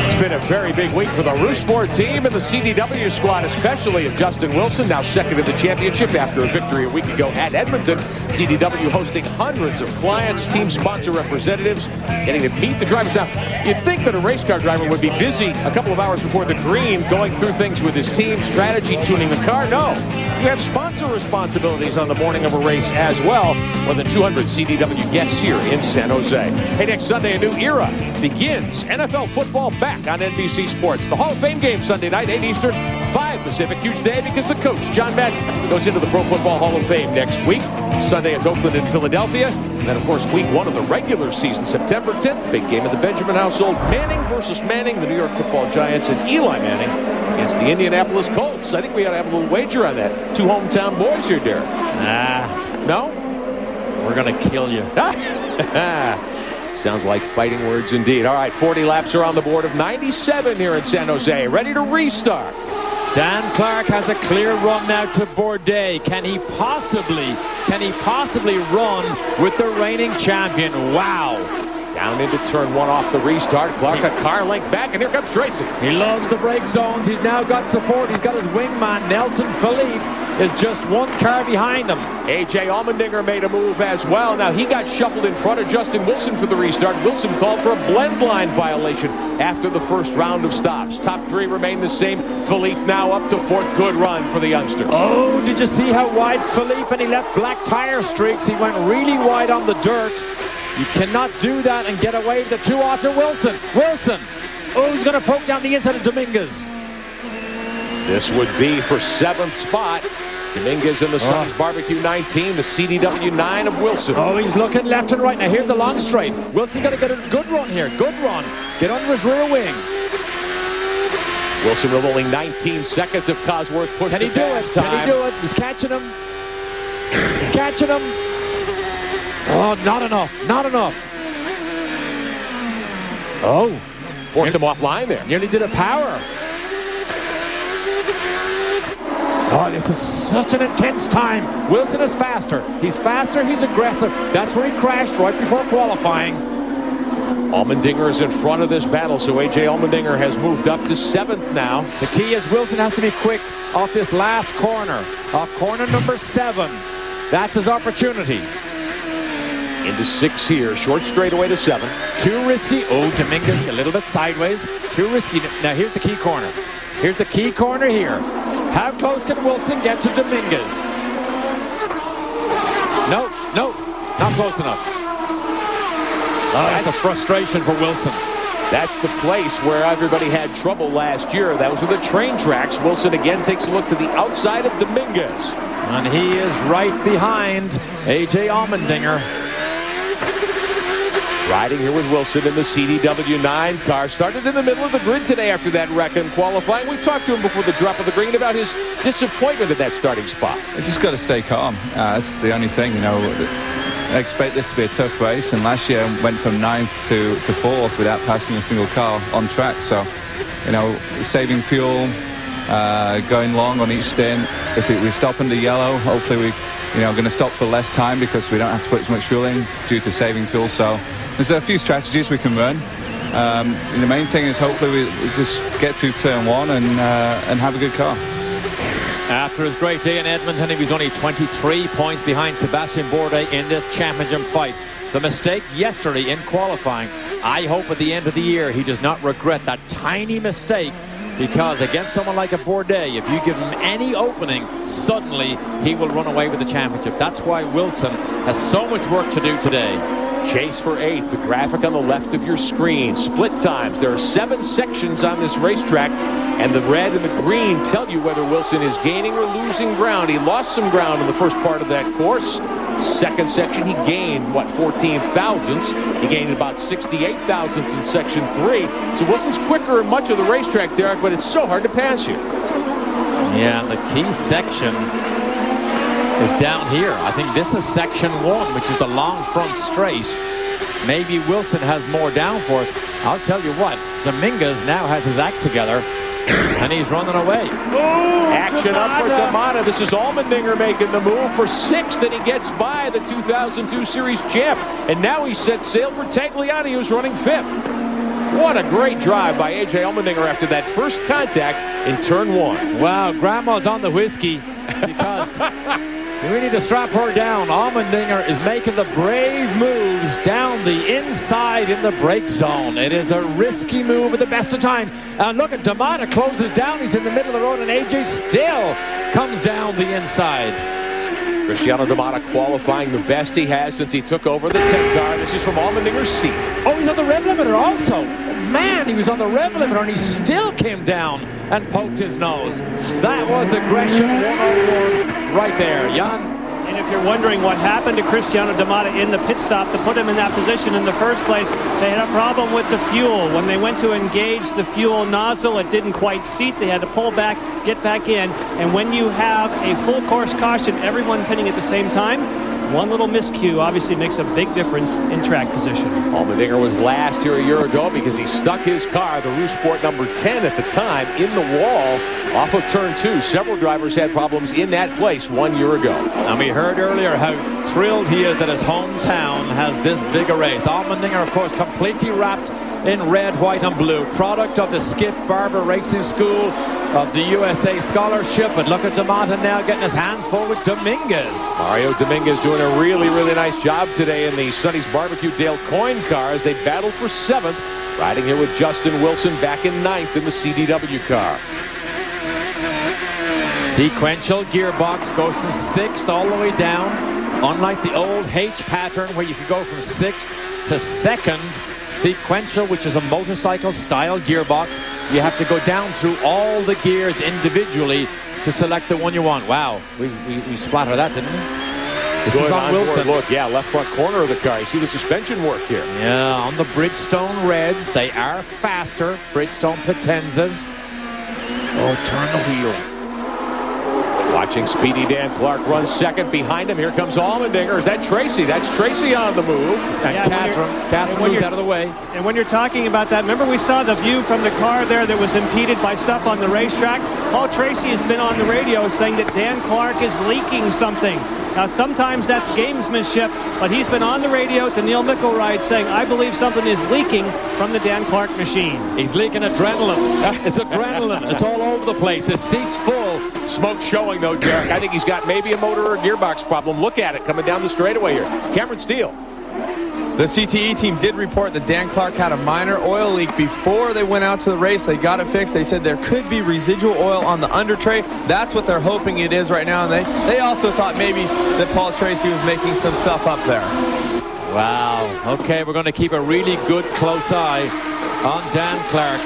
It's been a very big week for the Roosevelt team and the CDW squad, especially of Justin Wilson, now second in the championship after a victory a week ago at Edmonton. CDW hosting hundreds of clients, team sponsor representatives, getting to meet the drivers. Now, you'd think that a race car driver would be busy a couple of hours before the green, going through things with his team, strategy, tuning the car. No, you have sponsor responsibilities on the morning of a race as well. More than 200 CDW guests here in San Jose. Hey, next Sunday, a new era begins. NFL football back on NBC Sports. The Hall of Fame game Sunday night, 8 Eastern, 5 Pacific. Huge day because the coach, John Madden, goes into the Pro Football Hall of Fame next week. Sunday, it's Oakland and Philadelphia. And then, of course, week 1 of the regular season, September 10th. Big game of the Benjamin household. Manning versus Manning, the New York Football Giants, and Eli Manning against the Indianapolis Colts. I think we ought to have a little wager on that. 2 hometown boys here, Derek. No? We're going to kill you. Sounds like fighting words indeed. All right, 40 laps are on the board of 97 here in San Jose. Ready to restart. Dan Clark has a clear run now to Bourdais. Can he possibly run with the reigning champion? Wow. Down into turn 1 off the restart. Clark a car length back, and here comes Tracy. He loves the brake zones. He's now got support. He's got his wingman, Nelson Philippe, is just 1 car behind him. A.J. Allmendinger made a move as well. Now, he got shuffled in front of Justin Wilson for the restart. Wilson called for a blend line violation after the first round of stops. Top 3 remain the same. Philippe now up to 4th. Good run for the youngster. Oh, did you see how wide Philippe, and he left black tire streaks. He went really wide on the dirt. You cannot do that and get away with the 2 after Wilson. Oh, he's going to poke down the inside of Dominguez. This would be for 7th spot Dominguez in the Sonny's Barbecue 19, the CDW 9 of Wilson. Oh, he's looking left and right. Now here's the long straight. Wilson's got to get a good run here. Good run. Get under his rear wing. Wilson with only 19 seconds of Cosworth push. Can he do it? Can he do it? He's catching him. He's catching him. Oh, not enough. Not enough. Oh. Forced him offline there. Nearly did a power. Oh, this is such an intense time. Wilson is faster. He's faster. He's aggressive. That's where he crashed right before qualifying. Allmendinger is in front of this battle, so A.J. Allmendinger has moved up to 7th now. The key is Wilson has to be quick off this last corner. Off corner number 7. That's his opportunity. Into 6 here. Short straightaway to 7. Too risky. Oh, Dominguez a little bit sideways. Too risky. Now here's the key corner. Here's the key corner here. How close can Wilson get to Dominguez? No, not close enough. Oh, that's a frustration for Wilson. That's the place where everybody had trouble last year. That was with the train tracks. Wilson again takes a look to the outside of Dominguez. And he is right behind A.J. Allmendinger. Riding here with Wilson in the CDW 9 car. Started in the middle of the grid today after that wreck in qualifying. We talked to him before the drop of the green about his disappointment in that starting spot. He's just got to stay calm. That's the only thing, you know. I expect this to be a tough race, and last year went from 9th to 4th without passing a single car on track. So, you know, saving fuel, going long on each stint. If we stop under yellow, hopefully we, you know, going to stop for less time because we don't have to put as much fuel in due to saving fuel. So there's a few strategies we can run. The main thing is hopefully we just get to turn 1 and have a good car. After his great day in Edmonton, he was only 23 points behind Sébastien Bourdais in this championship fight. The mistake yesterday in qualifying, I hope at the end of the year he does not regret that tiny mistake, because against someone like a Bourdais, if you give him any opening, suddenly he will run away with the championship. That's why Wilson has so much work to do today. Chase for 8th, the graphic on the left of your screen. Split times. There are 7 sections on this racetrack, and the red and the green tell you whether Wilson is gaining or losing ground. He lost some ground in the first part of that course. Second section, he gained, 14 thousandths. He gained about 68 thousandths in section 3. So Wilson's quicker in much of the racetrack, Derek, but it's so hard to pass you. Yeah, the key section is down here. I think this is section 1, which is the long front straight. Maybe Wilson has more downforce. I'll tell you what, Dominguez now has his act together, and he's running away. Action up for D'Amata. This is Allmendinger making the move for 6th, and he gets by the 2002 Series champ. And now he set sail for Tagliani, who's running 5th. What a great drive by A.J. Allmendinger after that first contact in turn 1. Wow, Grandma's on the whiskey because we need to strap her down. Allmendinger is making the brave moves down the inside in the brake zone. It is a risky move at the best of times. And look at D'Amata closes down. He's in the middle of the road, and AJ still comes down the inside. Cristiano D'Amata qualifying the best he has since he took over the 10 car. This is from Allmendinger's seat. Oh, he's on the rev limiter also. Man, he was on the rev limiter, and he still came down and poked his nose. That was aggression 101 right there, Jan. And if you're wondering what happened to Cristiano D'Amata in the pit stop to put him in that position in the first place, they had a problem with the fuel. When they went to engage the fuel nozzle, it didn't quite seat. They had to pull back, get back in. And when you have a full course caution, everyone pinning at the same time, one little miscue obviously makes a big difference in track position. Allmendinger was last here a year ago because he stuck his car, the Roost Sport number 10 at the time, in the wall off of turn 2. Several drivers had problems in that place 1 year ago. And we heard earlier how thrilled he is that his hometown has this big a race. Allmendinger, of course, completely wrapped in red, white, and blue. Product of the Skip Barber Racing School of the USA Scholarship. But look at D'Amata now getting his hands full with Dominguez. Mario Dominguez doing a really, really nice job today in the Sonny's Barbecue Dale Coyne car as they battled for 7th. Riding here with Justin Wilson back in 9th in the CDW car. Sequential gearbox goes from 6th all the way down. Unlike the old H pattern where you could go from 6th to 2nd, sequential, which is a motorcycle style gearbox, you have to go down through all the gears individually to select the one you want. Wow, we splattered that, didn't we? This Good is on Wilson. Look, yeah, left front corner of the car. You see the suspension work here. Yeah, on the Bridgestone Reds. They are faster. Bridgestone Potenzas. Oh, turn the wheel. Watching Speedy Dan Clark run second. Behind him, here comes Allmendinger. Is that Tracy? That's Tracy on the move. And Catherine moves out of the way. And when you're talking about that, remember we saw the view from the car there that was impeded by stuff on the racetrack? Paul Tracy has been on the radio saying that Dan Clark is leaking something. Now, sometimes that's gamesmanship, but he's been on the radio to Neil Mickelride saying, I believe something is leaking from the Dan Clark machine. He's leaking adrenaline. It's adrenaline. It's all over the place. His seat's full. Smoke showing, though, Derek. I think he's got maybe a motor or a gearbox problem. Look at it coming down the straightaway here. Cameron Steele. The CTE team did report that Dan Clark had a minor oil leak before they went out to the race. They got it fixed. They said there could be residual oil on the under tray. That's what they're hoping it is right now. And they also thought maybe that Paul Tracy was making some stuff up there. Wow. Okay, we're going to keep a really good close eye on Dan Clark.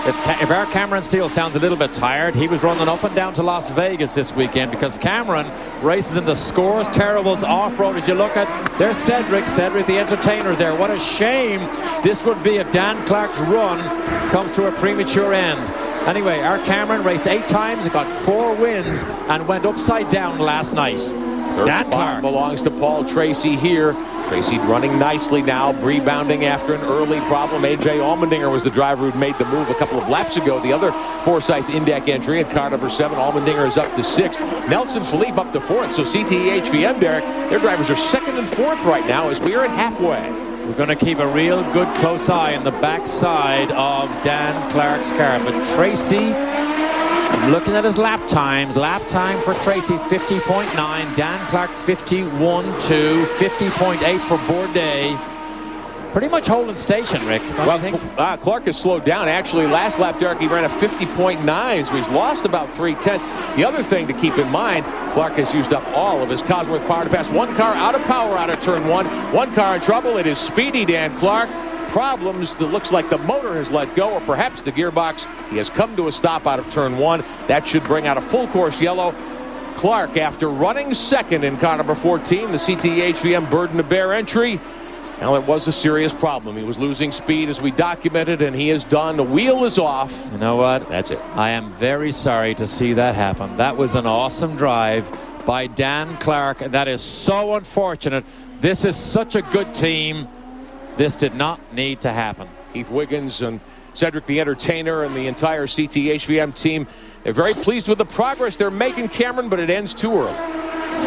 If our Cameron Steele sounds a little bit tired, he was running up and down to Las Vegas this weekend because Cameron races in the Scores Terribles off-road. As you look at, there's Cedric the entertainer's there. What a shame this would be if Dan Clark's run comes to a premature end. Anyway, our Cameron raced 8 times, it got 4 wins, and went upside down last night. Dan Clark belongs to Paul Tracy here. Tracy running nicely now, rebounding after an early problem. A.J. Allmendinger was the driver who made the move a couple of laps ago. The other Forsyth Index entry at car number 7. Allmendinger is up to 6th. Nelson Philippe up to 4th. So CTE HVM, Derek, their drivers are 2nd and 4th right now as we are at halfway. We're going to keep a real good close eye on the backside of Dan Clark's car. But Tracy, looking at his lap times, lap time for Tracy 50.9, Dan Clark 51.2, 50.8 for Bourdais. Pretty much holding station, Rick. Well, Clark has slowed down. Actually, last lap, Derek, he ran a 50.9, so he's lost about 3/10. The other thing to keep in mind, Clark has used up all of his Cosworth power to pass one car out of power out of turn 1. One car in trouble. It is Speedy Dan Clark. Problems that looks like the motor has let go, or perhaps the gearbox. He has come to a stop out of turn 1. That should bring out a full course yellow. Clark, after running second in car number 14, the CTE HVM burden to bear entry. Now, it was a serious problem. He was losing speed as we documented, and he is done. The wheel is off. You know what? That's it. I am very sorry to see that happen. That was an awesome drive by Dan Clark, and that is so unfortunate. This is such a good team. This did not need to happen. Keith Wiggins and Cedric the Entertainer and the entire CTE HVM team, they're very pleased with the progress they're making, Cameron, but it ends too early.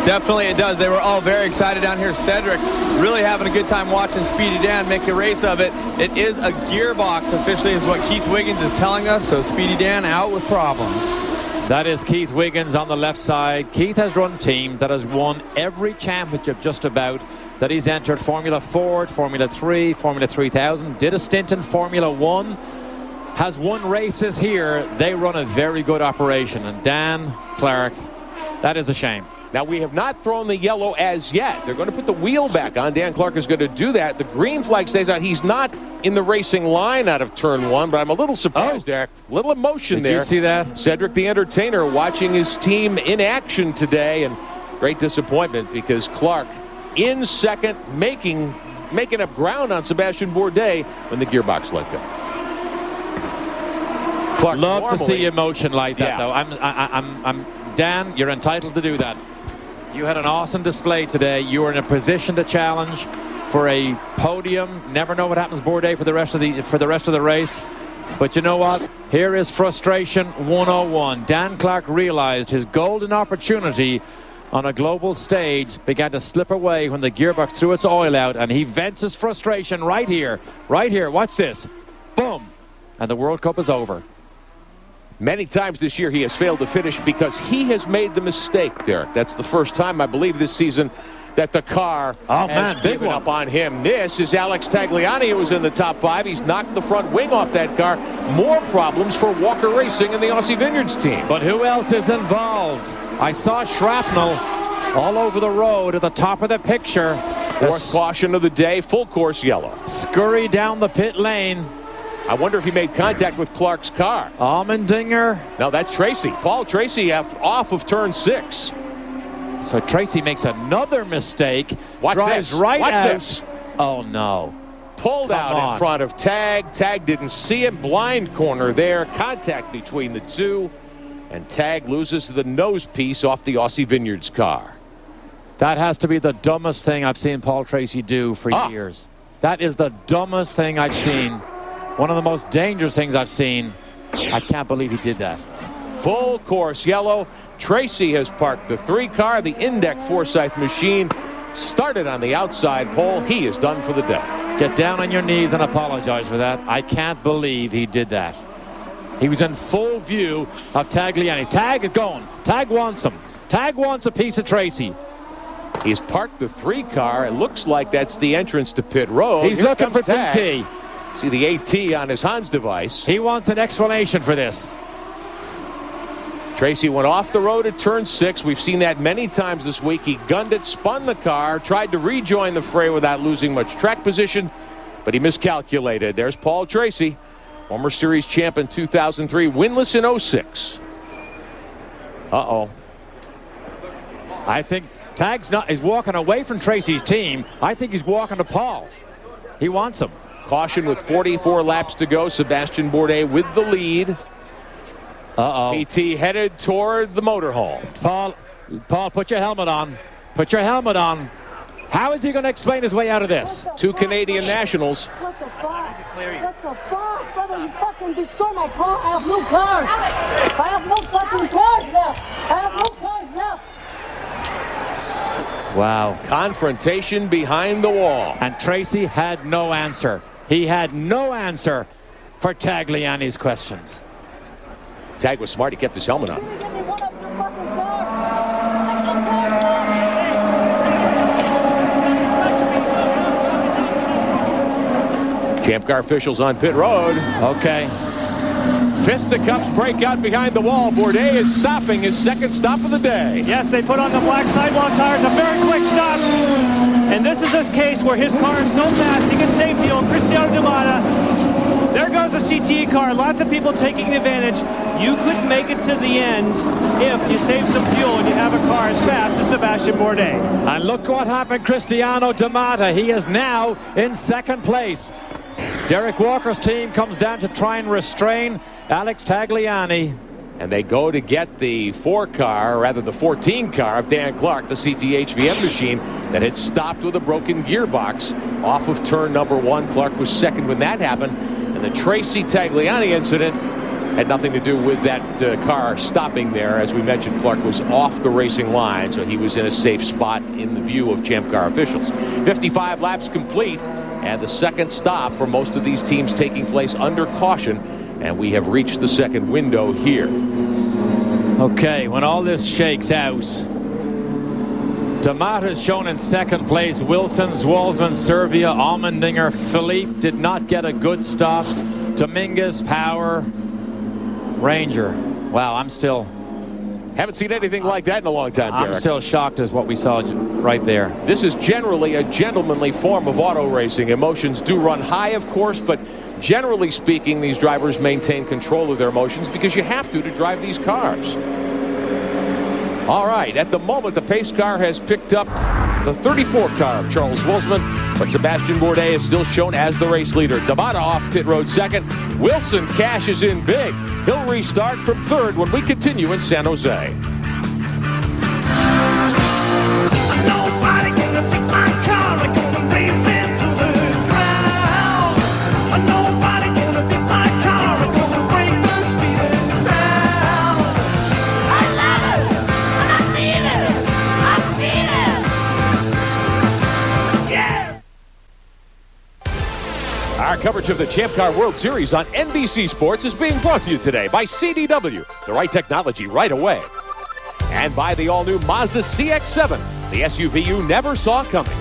Definitely it does. They were all very excited down here. Cedric really having a good time watching Speedy Dan make a race of it. It is a gearbox officially is what Keith Wiggins is telling us. So Speedy Dan out with problems. That is Keith Wiggins on the left side. Keith has run team that has won every championship just about that he's entered. Formula Ford, Formula 3, Formula 3000. Did a stint in Formula 1. Has won races here. They run a very good operation. And Dan Clark, that is a shame. Now, we have not thrown the yellow as yet. They're going to put the wheel back on. Dan Clark is going to do that. The green flag stays out. He's not in the racing line out of turn 1, but I'm a little surprised, Derek. A little emotion there. Did you see that? Cedric the Entertainer watching his team in action today, and great disappointment because Clark in second, making up ground on Sebastian Bourdais when the gearbox let go. Clark Love to see emotion like that, though. I'm Dan, you're entitled to do that. You had an awesome display today. You were in a position to challenge for a podium. Never know what happens, Bourdais, for the rest of the race. But you know what? Here is frustration 101. Dan Clark realized his golden opportunity on a global stage began to slip away when the gearbox threw its oil out, and he vents his frustration right here. Right here. Watch this. Boom. And the World Cup is over. Many times this year he has failed to finish because he has made the mistake, Derek. That's the first time, I believe, this season that the car has given up on him. This is Alex Tagliani, who was in the top 5. He's knocked the front wing off that car. More problems for Walker Racing and the Aussie Vineyards team. But who else is involved? I saw shrapnel all over the road at the top of the picture. Fourth caution of the day, full course yellow. Scurry down the pit lane. I wonder if he made contact with Clark's car. Allmendinger. No, that's Tracy. Paul Tracy off of turn 6. So Tracy makes another mistake. Watch drives this. right Watch out. this. Oh, no. Pulled out in front of Tag. Tag didn't see him. Blind corner there. Contact between the two. And Tag loses the nose piece off the Aussie Vineyards car. That has to be the dumbest thing I've seen Paul Tracy do for years. That is the dumbest thing I've seen. One of the most dangerous things I've seen. I can't believe he did that. Full course yellow. Tracy has parked the 3 car. The Index Forsyth machine started on the outside pole. He is done for the day. Get down on your knees and apologize for that. I can't believe he did that. He was in full view of Tagliani. Tag is going. Tag wants him. Tag wants a piece of Tracy. He's parked the 3 car. It looks like that's the entrance to pit road. He's looking for PT. See the AT on his Hans device. He wants an explanation for this. Tracy went off the road at turn 6. We've seen that many times this week. He gunned it, spun the car, tried to rejoin the fray without losing much track position, but he miscalculated. There's Paul Tracy, former series champ in 2003, winless in 06. Uh-oh. I think Tag's not. He's walking away from Tracy's team. I think he's walking to Paul. He wants him. Caution with 44 laps to go. Sebastian Bourdais with the lead. PT headed toward the motorhome. Paul, put your helmet on. Put your helmet on. How is he going to explain his way out of this? 2 Canadian nationals. What the fuck? What the fuck? Brother, you fucking destroy my car. I have no cars. I have no fucking cars left. I have no cars left. Wow. Confrontation behind the wall. And Tracy had no answer. He had no answer for Tagliani's questions. Tag was smart. He kept his helmet on. Champ car officials on pit road. Okay. Fisticuffs break out behind the wall. Bourdais is stopping his second stop of the day. Yes, they put on the black sidewall tires, a very quick stop. And this is a case where his car is so fast, he can save fuel. Cristiano D'Amata, there goes a CTE car. Lots of people taking advantage. You could make it to the end if you save some fuel and you have a car as fast as Sebastian Bourdais. And look what happened, Cristiano D'Amata. He is now in second place. Derek Walker's team comes down to try and restrain Alex Tagliani. And they go to get the 4 car, or rather the 14 car of Dan Clark, the CTHVM machine that had stopped with a broken gearbox off of turn number 1. Clark was second when that happened. And the Tracy Tagliani incident had nothing to do with that car stopping there. As we mentioned, Clark was off the racing line, so he was in a safe spot in the view of Champ car officials. 55 laps complete, and the second stop for most of these teams taking place under caution. And we have reached the second window here. Okay, when all this shakes out, D'Amata is shown in second place. Wilson, Zwalsman, Servia, Allmendinger, Philippe did not get a good stop. Dominguez, Power, Ranger. Wow, I'm still... Haven't seen anything like that in a long time, Derek. I'm still shocked as what we saw right there. This is generally a gentlemanly form of auto racing. Emotions do run high, of course, but generally speaking, these drivers maintain control of their emotions because you have to drive these cars. All right, at the moment, the pace car has picked up the 34 car of Charles Wolfsman, but Sebastian Bourdais is still shown as the race leader. D'Amata off pit road second. Wilson cashes in big. He'll restart from third when we continue in San Jose. Nobody gonna take my car, I'm gonna race into the ground. Nobody gonna beat my car, it's gonna break the speed and sound. I love it, and I feel it, yeah. Our coverage of the Champ Car World Series on NBC Sports is being brought to you today by CDW, the right technology right away. And by the all-new Mazda CX-7, the SUV you never saw coming.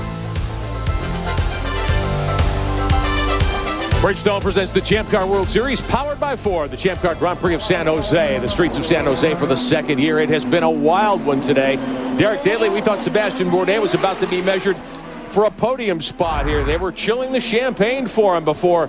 Bridgestone presents the Champ Car World Series, powered by Ford. The Champ Car Grand Prix of San Jose, the streets of San Jose for the second year. It has been a wild one today. Derek Daly, we thought Sebastian Bourdais was about to be measured for a podium spot here. They were chilling the champagne for him before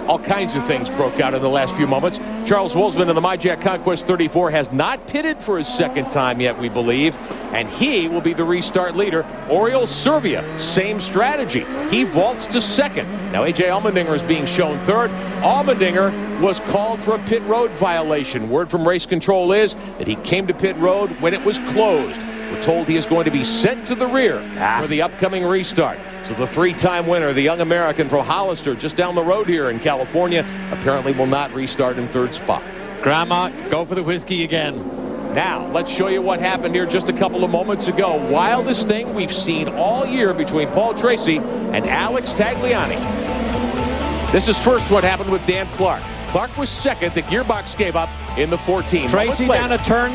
all kinds of things broke out in the last few moments. Charles Wolfsman in the MyJack Conquest 34 has not pitted for his second time yet, we believe, and he will be the restart leader. Oriol Serbia, same strategy. He vaults to second. Now A.J. Allmendinger is being shown third. Allmendinger was called for a pit road violation. Word from race control is that he came to pit road when it was closed. We're told he is going to be sent to the rear for the upcoming restart. So the three-time winner, the young American from Hollister, just down the road here in California, apparently will not restart in third spot. Grandma, go for the whiskey again. Now, let's show you what happened here just a couple of moments ago. Wildest thing we've seen all year between Paul Tracy and Alex Tagliani. This is first what happened with Dan Clark. Clark was second. The gearbox gave up in the 14. Tracy down a turn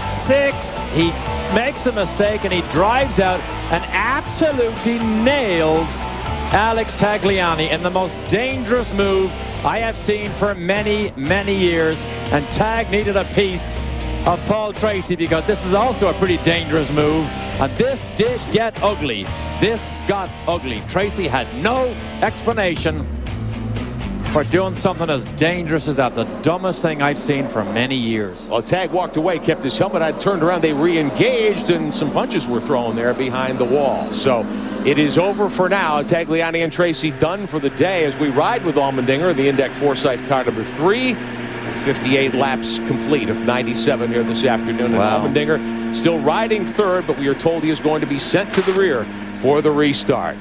6. He makes a mistake and he drives out and absolutely nails Alex Tagliani in the most dangerous move I have seen for many, many years. And Tag needed a piece of Paul Tracy because this is also a pretty dangerous move. And this did get ugly. This got ugly. Tracy had no explanation for doing something as dangerous as that. The dumbest thing I've seen for many years. Well, Tag walked away, kept his helmet on, turned around, they re-engaged, and some punches were thrown there behind the wall. So it is over for now. Tagliani and Tracy done for the day as we ride with Allmendinger, the Index Forsyth car number 3. 58 laps complete of 97 here this afternoon. Wow. And Allmendinger still riding third, but we are told he is going to be sent to the rear for the restart.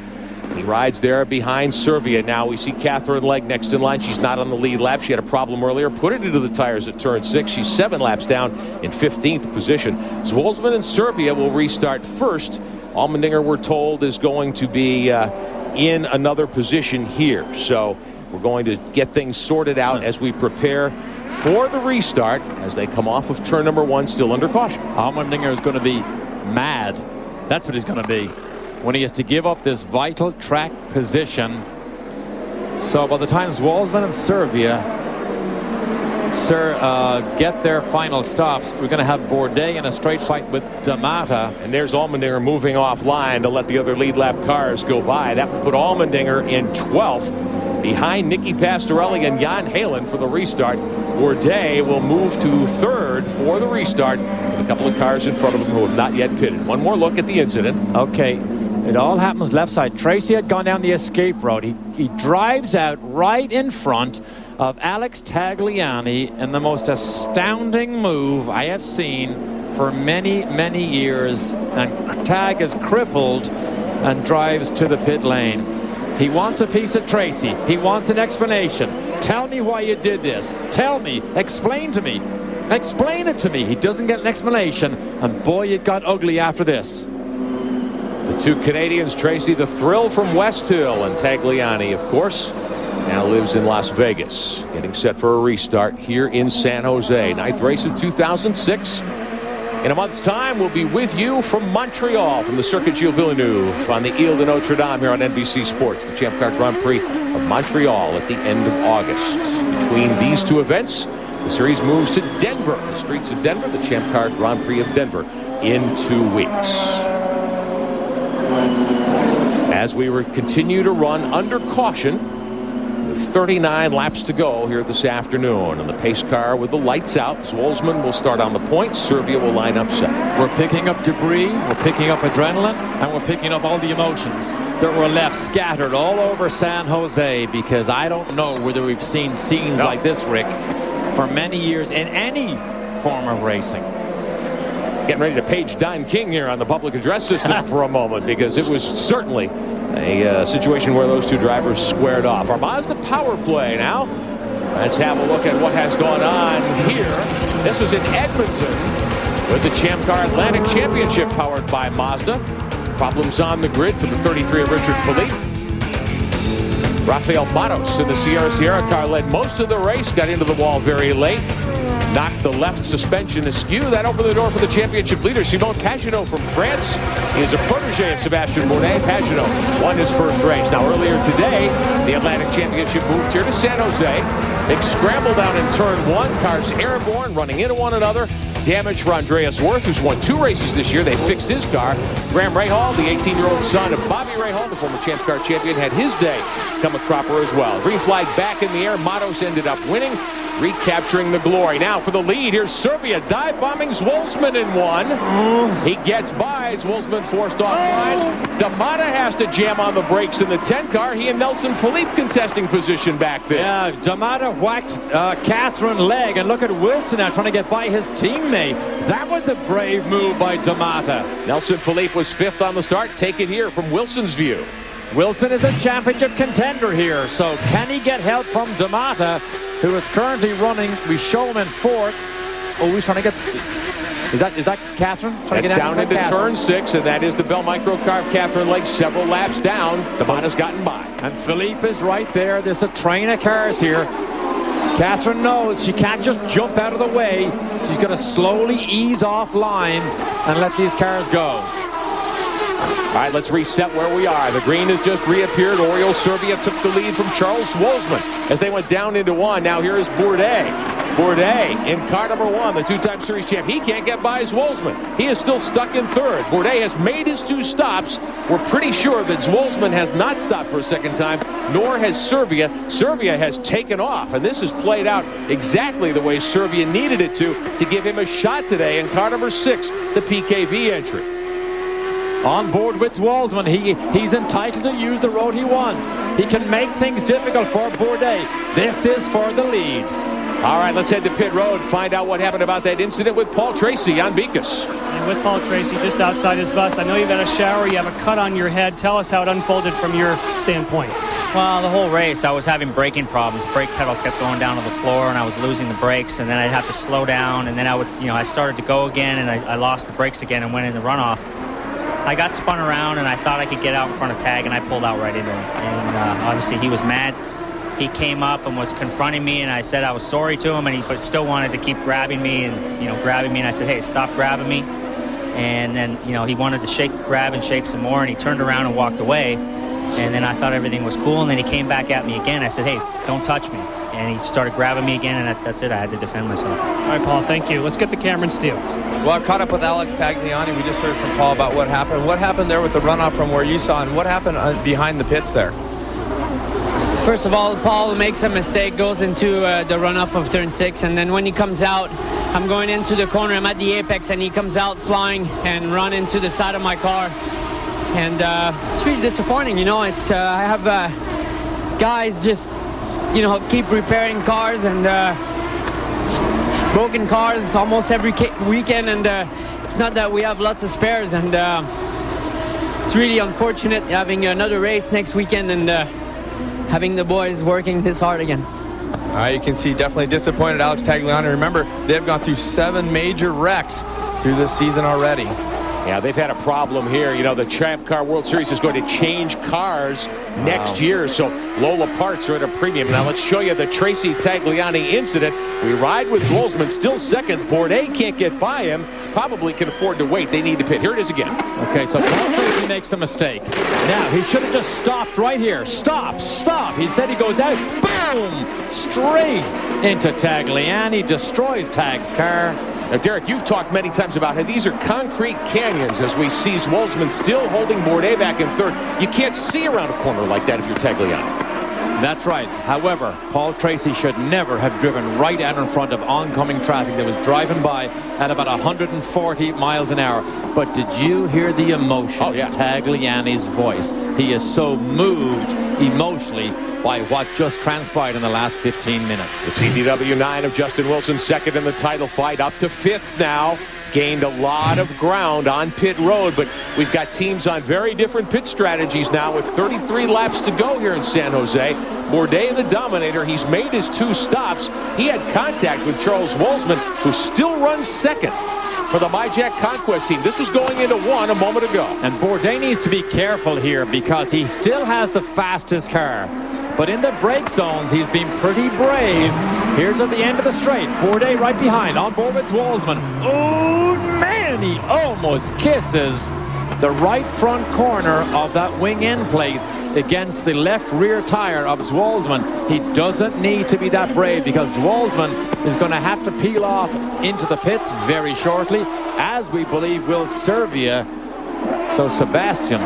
He rides there behind Serbia. Now we see Catherine Legg next in line. She's not on the lead lap. She had a problem earlier. Put it into the tires at turn 6. She's 7 laps down in 15th position. Zwolsman and Serbia will restart first. Allmendinger, we're told, is going to be in another position here. So we're going to get things sorted out as we prepare for the restart as they come off of turn number 1, still under caution. Allmendinger is going to be mad. That's what he's going to be when he has to give up this vital track position. So by the time Zwolsman and Serbia get their final stops, we're going to have Bourdais in a straight fight with D'Amata. And there's Allmendinger moving offline to let the other lead lap cars go by. That would put Allmendinger in 12th behind Nicky Pastorelli and Jan Halen for the restart. Bourdais will move to 3rd for the restart with a couple of cars in front of him who have not yet pitted. One more look at the incident. Okay. It all happens left side. Tracy had gone down the escape road. He drives out right in front of Alex Tagliani in the most astounding move I have seen for many, many years. And Tag is crippled and drives to the pit lane. He wants a piece of Tracy. He wants an explanation. Tell me why you did this. Tell me. Explain to me. Explain it to me. He doesn't get an explanation. And boy, it got ugly after this. The two Canadians, Tracy, the thrill from West Hill, and Tagliani, of course, now lives in Las Vegas, getting set for a restart here in San Jose. 9th race in 2006. In a month's time, we'll be with you from Montreal, from the Circuit Gilles Villeneuve on the Ile de Notre Dame here on NBC Sports, the Champ Car Grand Prix of Montreal at the end of August. Between these two events, the series moves to Denver, the streets of Denver, the Champ Car Grand Prix of Denver, in 2 weeks. As we continue to run under caution, with 39 laps to go here this afternoon. And the pace car with the lights out. Zwolsman will start on the points. Serbia will line up second. We're picking up debris, we're picking up adrenaline, and we're picking up all the emotions that were left scattered all over San Jose, because I don't know whether we've seen scenes like this, Rick, for many years in any form of racing. Getting ready to page Don King here on the public address system for a moment, because it was certainly a situation where those two drivers squared off. Our Mazda power play now. Let's have a look at what has gone on here. This was in Edmonton with the Champ Car Atlantic Championship powered by Mazda. Problems on the grid for the 33 of Richard Philippe. Rafael Matos in the Sierra car led most of the race, got into the wall very late. Knocked the left suspension askew. That opened the door for the championship leader, Simon Pagenaud from France. He is a protege of Sebastian Bourdais. Pagenaud won his first race. Now, earlier today, the Atlantic Championship moved here to San Jose. Big scramble down in turn 1. Cars airborne, running into one another. damage for Andreas Worth, who's won 2 races this year. They fixed his car. Graham Rahal, the 18-year-old son of Bobby Rahal, the former Champ Car champion, had his day come a cropper as well. Green flag back in the air. Matos ended up winning, recapturing the glory. Now for the lead, here's Serbia dive-bombing Zwolsman in 1. He gets by. Zwolsman forced offline. D'Amata has to jam on the brakes in the 10 car. He and Nelson Philippe contesting position back there. Yeah, D'Amata whacked Catherine leg, and look at Wilson now trying to get by his teammate. That was a brave move by D'Amata. Nelson Philippe was 5th on the start. Take it here from Wilson's view. Wilson is a championship contender here, so can he get help from D'Amata, who is currently running? We show him in 4th. Oh, he's trying to get... Is that Catherine? That's down into turn 6, and that is the Bell Micro car of Catherine Lake, several laps down. D'Amata's gotten by. And Philippe is right there. There's a train of cars here. Catherine knows she can't just jump out of the way. She's going to slowly ease off line and let these cars go. All right, let's reset where we are. The green has just reappeared. Oriol Serbia took the lead from Charles Zwolsman as they went down into 1. Now here is Bourdais. Bourdais in car number 1, the 2-time series champ. He can't get by Zwolsman. He is still stuck in 3rd. Bourdais has made his 2 stops. We're pretty sure that Zwolsman has not stopped for a second time, nor has Serbia. Serbia has taken off, and this has played out exactly the way Serbia needed it to give him a shot today in car number 6, the PKV entry. On board with Zwolsman, he's entitled to use the road he wants. He can make things difficult for Bourdais. This is for the lead. All right, let's head to pit road, find out what happened about that incident with Paul Tracy on Beacus. And with Paul Tracy just outside his bus, I know you've got a shower, you have a cut on your head. Tell us how it unfolded from your standpoint. Well, the whole race, I was having braking problems. The brake pedal kept going down to the floor, and I was losing the brakes, and then I'd have to slow down, and then I started to go again, and I lost the brakes again and went into runoff. I got spun around, and I thought I could get out in front of Tag, and I pulled out right into him. And obviously he was mad. He came up and was confronting me, and I said I was sorry to him, and but still wanted to keep grabbing me and grabbing me. And I said, hey, stop grabbing me. And then he wanted to grab and shake some more, and he turned around and walked away. And then I thought everything was cool, and then he came back at me again. I said, hey, don't touch me. And he started grabbing me again, and that's it. I had to defend myself. All right, Paul, thank you. Let's get to Cameron Steele. Well, I've caught up with Alex Tagliani. We just heard from Paul about what happened. What happened there with the runoff from where you saw, and what happened behind the pits there? First of all, Paul makes a mistake, goes into the runoff of turn 6, and then when he comes out, I'm going into the corner, I'm at the apex, and he comes out flying and run into the side of my car. And it's really disappointing, It's I have guys just, keep repairing cars and broken cars almost every weekend, and it's not that we have lots of spares, and it's really unfortunate having another race next weekend and having the boys working this hard again. You can see definitely disappointed Alex Tagliani. Remember, they've gone through 7 major wrecks through this season already. Yeah, they've had a problem here. The Champ Car World Series is going to change cars next year, so Lola parts are at a premium. Now let's show you the Tracy Tagliani incident. We ride with Zwolsman, still second. Bourdais can't get by him. Probably can afford to wait. They need to pit. Here it is again. Okay, so Paul Tracy makes the mistake. Now, he should have just stopped right here. Stop. He said he goes out. Boom! Straight into Tagliani. Destroys Tag's car. Now, Derek, you've talked many times about how these are concrete canyons as we see Zwolsman still holding Bourdais back in 3rd. You can't see around a corner like that if you're Tagliani. That's right. However, Paul Tracy should never have driven right out in front of oncoming traffic that was driving by at about 140 miles an hour. But did you hear the emotion in Tagliani's voice? He is so moved emotionally by what just transpired in the last 15 minutes. The CDW 9 of Justin Wilson, second in the title fight, up to 5th now. Gained a lot of ground on pit road, but we've got teams on very different pit strategies now with 33 laps to go here in San Jose. Bourdais, the dominator, he's made his 2 stops. He had contact with Charles Zwolsman, who still runs second for the MyJack Conquest team. This was going into 1 a moment ago. And Bourdais needs to be careful here because he still has the fastest car. But in the brake zones, he's been pretty brave. Here's at the end of the straight. Bourdais right behind, on board with Zwolsman. Oh, man, he almost kisses the right front corner of that wing end plate. against the left rear tire of Zwolsman. He doesn't need to be that brave because Zwolsman is going to have to peel off into the pits very shortly, as we believe will Serbia. So Sebastian,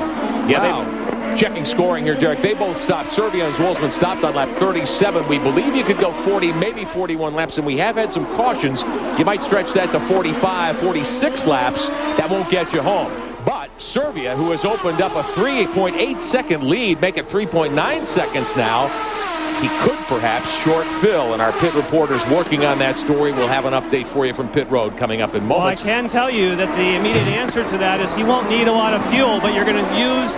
Checking scoring here, Derek. They both stopped. Serbia and Zwolsman stopped on lap 37. We believe you could go 40, maybe 41 laps, and we have had some cautions. You might stretch that to 45, 46 laps. That won't get you home. But Serbia, who has opened up a 3.8-second lead, make it 3.9 seconds now. He could perhaps short Phil, and our pit reporters working on that story. We'll have an update for you from pit road coming up in moments. Well, I can tell you that the immediate answer to that is he won't need a lot of fuel, but you're going to use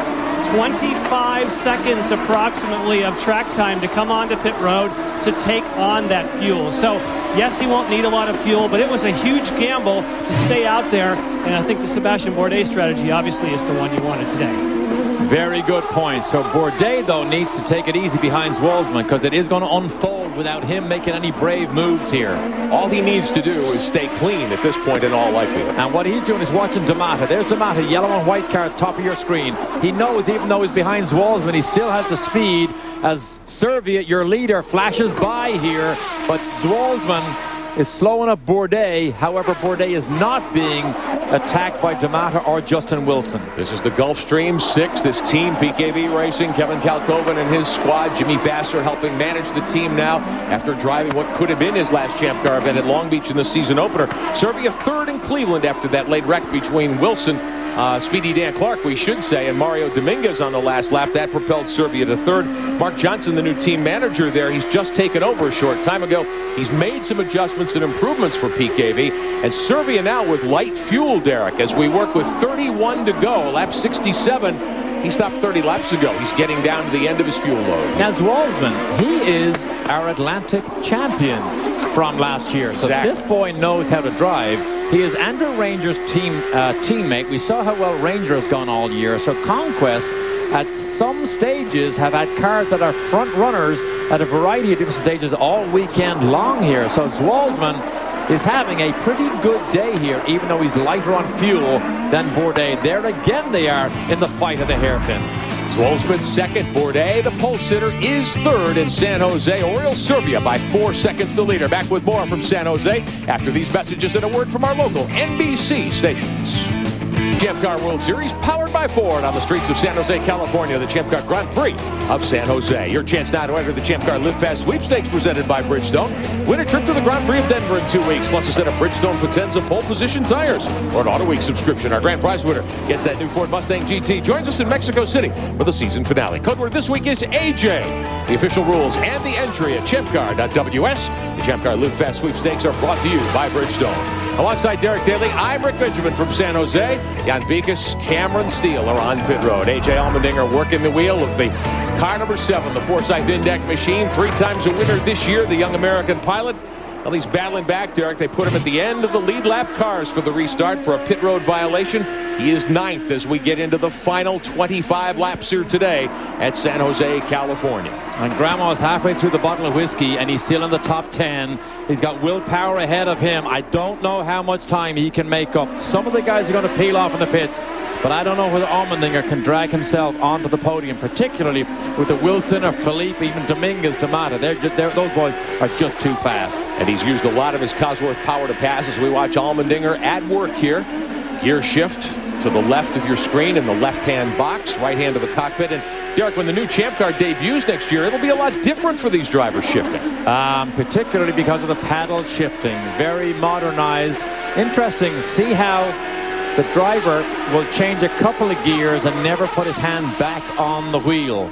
25 seconds approximately of track time to come onto pit road to take on that fuel. So yes, he won't need a lot of fuel, but it was a huge gamble to stay out there, and I think the Sebastian Bourdais strategy obviously is the one you wanted today. Very good point. So Bourdais, though, needs to take it easy behind Zwolsman because it is going to unfold without him making any brave moves here. All he needs to do is stay clean at this point in all likelihood. And what he's doing is watching D'Amata. There's D'Amata, yellow and white car at top of your screen. He knows even though he's behind Zwolsman, he still has the speed as Serbia, your leader, flashes by here. But Zwolsman is slowing up Bourdais. However, Bourdais is not being attacked by D'Amata or Justin Wilson. This is the Gulfstream 6. This team, PKV Racing, Kevin Kalkoven and his squad. Jimmy Vassar helping manage the team now after driving what could have been his last Champ Car event at Long Beach in the season opener. Serbia third in Cleveland after that late wreck between Wilson, Speedy Dan Clark, we should say, and Mario Dominguez on the last lap. That propelled Serbia to third. Mark Johnson, the new team manager there, he's just taken over a short time ago. He's made some adjustments and improvements for PKV. And Serbia now with light fuel, Derek, as we work with 31 to go. Lap 67. He stopped 30 laps ago. He's getting down to the end of his fuel load. Now, Zwolsman, he is our Atlantic champion from last year. So this boy knows how to drive. He is Andrew Ranger's teammate. We saw how well Ranger has gone all year. So Conquest at some stages have had cars that are front runners at a variety of different stages all weekend long here. So Zwolsman is having a pretty good day here, even though he's lighter on fuel than Bourdais. There again they are in the fight of the hairpin. Zwolsman second. Bourdais, the pole sitter, is third in San Jose. Oriole Serbia by 4 seconds the leader. Back with more from San Jose after these messages and a word from our local NBC stations. Champ Car World Series powered by Ford on the streets of San Jose, California. The Champ Car Grand Prix of San Jose. Your chance now to enter the Champ Car Live Fast sweepstakes presented by Bridgestone. Win a trip to the Grand Prix of Denver in 2 weeks, plus a set of Bridgestone Potenza pole position tires or an Auto Week subscription. Our grand prize winner gets that new Ford Mustang GT. Joins us in Mexico City for the season finale. Code word this week is AJ. The official rules and the entry at champcar.ws. The Champ Car Live Fast sweepstakes are brought to you by Bridgestone. Alongside Derek Daly, I'm Rick Benjamin from San Jose. Jan Beekes, Cameron Steele are on pit road. AJ Allmendinger working the wheel of the car number 7, the Forsyth Index machine. 3 times a winner this year, the young American pilot. Well, he's battling back, Derek. They put him at the end of the lead lap cars for the restart for a pit road violation. He is 9th as we get into the final 25 laps here today at San Jose, California. And Grandma's halfway through the bottle of whiskey, and he's still in the top 10. He's got Will Power ahead of him. I don't know how much time he can make up. Some of the guys are going to peel off in the pits, but I don't know whether Allmendinger can drag himself onto the podium, particularly with the Wilson or Philippe, even Dominguez, D'Amata. Those boys are just too fast. And he's used a lot of his Cosworth power to pass as we watch Allmendinger at work here. Gear shift to the left of your screen in the left-hand box, right hand of the cockpit. And Derek, when the new Champ Car debuts next year, it'll be a lot different for these drivers shifting. Particularly because of the paddle shifting. Very modernized. Interesting to see how the driver will change a couple of gears and never put his hand back on the wheel.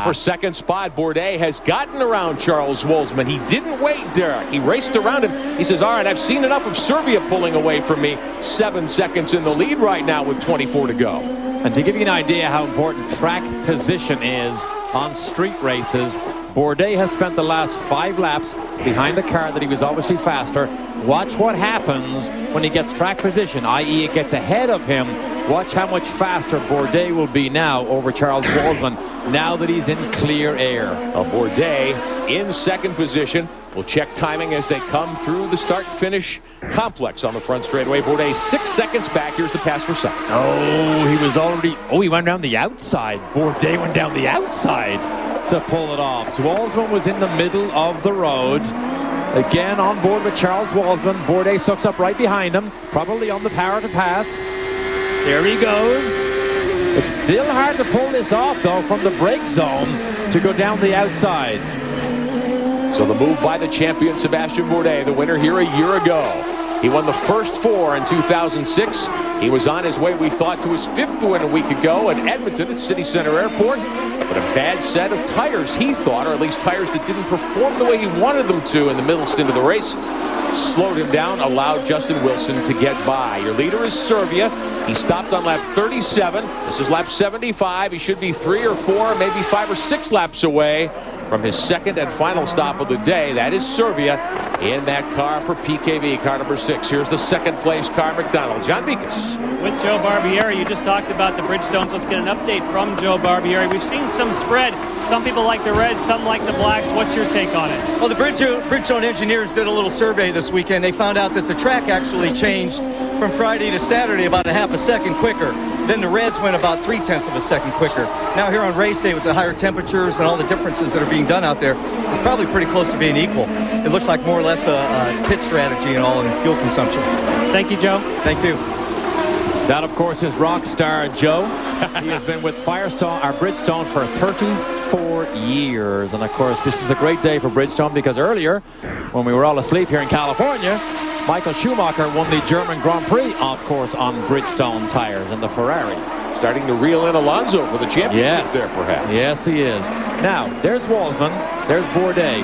For second spot, Bourdais has gotten around Charles Zwolsman. He didn't wait, Derek. He raced around him. He says, all right, I've seen enough of Serbia pulling away from me. 7 seconds in the lead right now with 24 to go. And to give you an idea how important track position is on street races, Bourdais has spent the last 5 laps behind the car that he was obviously faster. Watch what happens when he gets track position, i.e. it gets ahead of him Watch how much faster Bourdais will be now over Charles Walsman now that he's in clear air. Bourdais in second position. We'll check timing as they come through the start-finish complex on the front straightaway. Bourdais 6 seconds back. Here's the pass for second. Oh, he was already... Oh, he went down the outside. Bourdais went down the outside to pull it off. So Walsman was in the middle of the road. Again on board with Charles Walsman. Bourdais sucks up right behind him. Probably on the power to pass. There he goes. It's still hard to pull this off, though, from the brake zone to go down the outside. So the move by the champion, Sébastien Bourdais, the winner here a year ago. He won the first 4 in 2006. He was on his way, we thought, to his 5th win a week ago at Edmonton at City Center Airport. But a bad set of tires, he thought, or at least tires that didn't perform the way he wanted them to in the middle stint of the race, slowed him down, allowed Justin Wilson to get by. Your leader is Serbia. He stopped on lap 37. This is lap 75. He should be 3 or 4, maybe 5 or 6 laps away from his second and final stop of the day. That is Serbia in that car for PKV, car number 6. Here's the second place car, McDonald. John Beekes. With Joe Barbieri, you just talked about the Bridgestones. Let's get an update from Joe Barbieri. We've seen some spread. Some people like the reds, some like the blacks. What's your take on it? Well, the Bridgestone engineers did a little survey this weekend. They found out that the track actually changed from Friday to Saturday about a half a second quicker. Then the reds went about 0.3 of a second quicker. Now here on race day with the higher temperatures and all the differences that are being done out there, it's probably pretty close to being equal. It looks like more or less a pit strategy and all in fuel consumption. Thank you, Joe. Thank you. That, of course, is rock star Joe. He has been with Bridgestone for 34 years. And, of course, this is a great day for Bridgestone because earlier, when we were all asleep here in California, Michael Schumacher won the German Grand Prix, of course, on Bridgestone tires in the Ferrari. Starting to reel in Alonso for the championship there, perhaps. Yes, he is. Now, there's Walsman. There's Bourdais.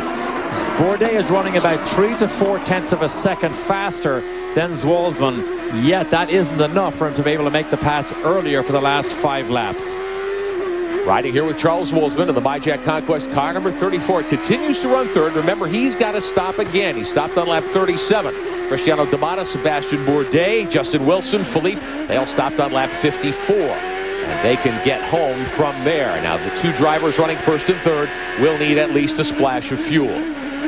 Bourdais is running about 3 to 4 of a second faster than Walsman. Yet that isn't enough for him to be able to make the pass earlier for the last 5 laps. Riding here with Charles Walsman in the MyJack Conquest car number 34. Continues to run third. Remember, he's got to stop again. He stopped on lap 37. Cristiano D'Amata, Sébastien Bourdais, Justin Wilson, Philippe, they all stopped on lap 54. And they can get home from there. Now, the 2 drivers running first and third will need at least a splash of fuel.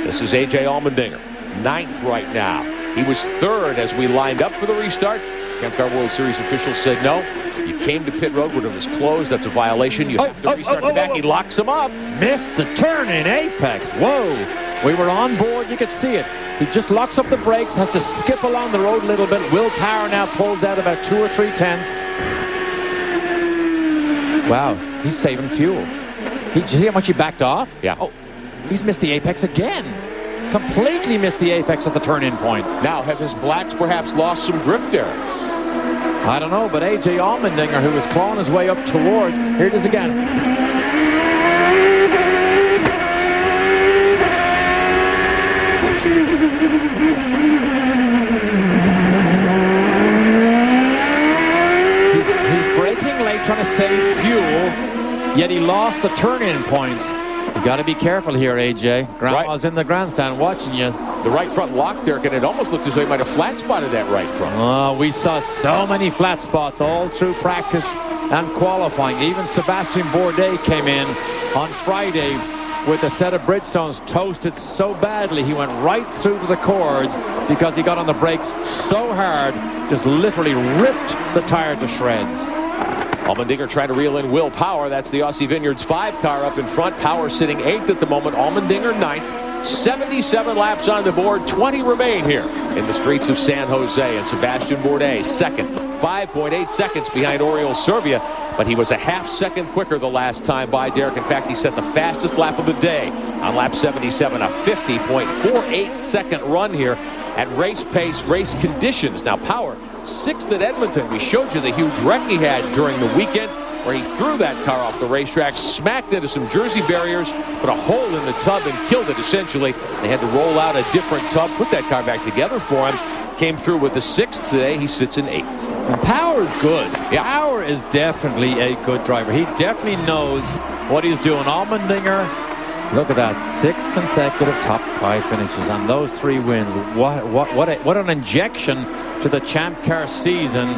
This is A.J. Allmendinger, 9th right now. He was 3rd as we lined up for the restart. Camp Car World Series officials said, no, you came to pit road when it was closed. That's a violation. You have to restart the back. He locks him up. Missed the turn in apex. Whoa. We were on board. You could see it. He just locks up the brakes, has to skip along the road a little bit. Will Power now pulls out about 2 or 3 tenths. Wow, he's saving fuel. Did you see how much he backed off? Yeah. Oh, he's missed the apex again. Completely missed the apex at the turn-in point. Now, have his blacks perhaps lost some grip there? I don't know, but A.J. Allmendinger, who was clawing his way up towards, here it is again. He's braking late, trying to save fuel, yet he lost the turn-in point. You got to be careful here, AJ. Grandma's in the grandstand watching you. The right front locked there, and it almost looked as though he might have flat spotted that right front. Oh, we saw so many flat spots all through practice and qualifying. Even Sébastien Bourdais came in on Friday with a set of Bridgestones toasted so badly he went right through to the cords because he got on the brakes so hard, just literally ripped the tire to shreds. Allmendinger trying to reel in Will Power. That's the Aussie Vineyards 5 car up in front. Power sitting 8th at the moment. Allmendinger 9th. 77 laps on the board. 20 remain here in the streets of San Jose. And Sébastien Bourdais 2nd. 5.8 seconds behind Oriol Servia. But he was a half second quicker the last time by Derek. In fact, he set the fastest lap of the day on lap 77. A 50.48 second run here at race pace, race conditions. Now, Power 6th at Edmonton. We showed you the huge wreck he had during the weekend where he threw that car off the racetrack, smacked into some Jersey barriers, put a hole in the tub and killed it essentially. They had to roll out a different tub, put that car back together for him. Came through with the 6th today. He sits in 8th. And Power is good. Yeah. Power is definitely a good driver. He definitely knows what he's doing. Allmendinger, look at that. 6 consecutive top 5 finishes on those 3 wins. What an injection to the Champ Car season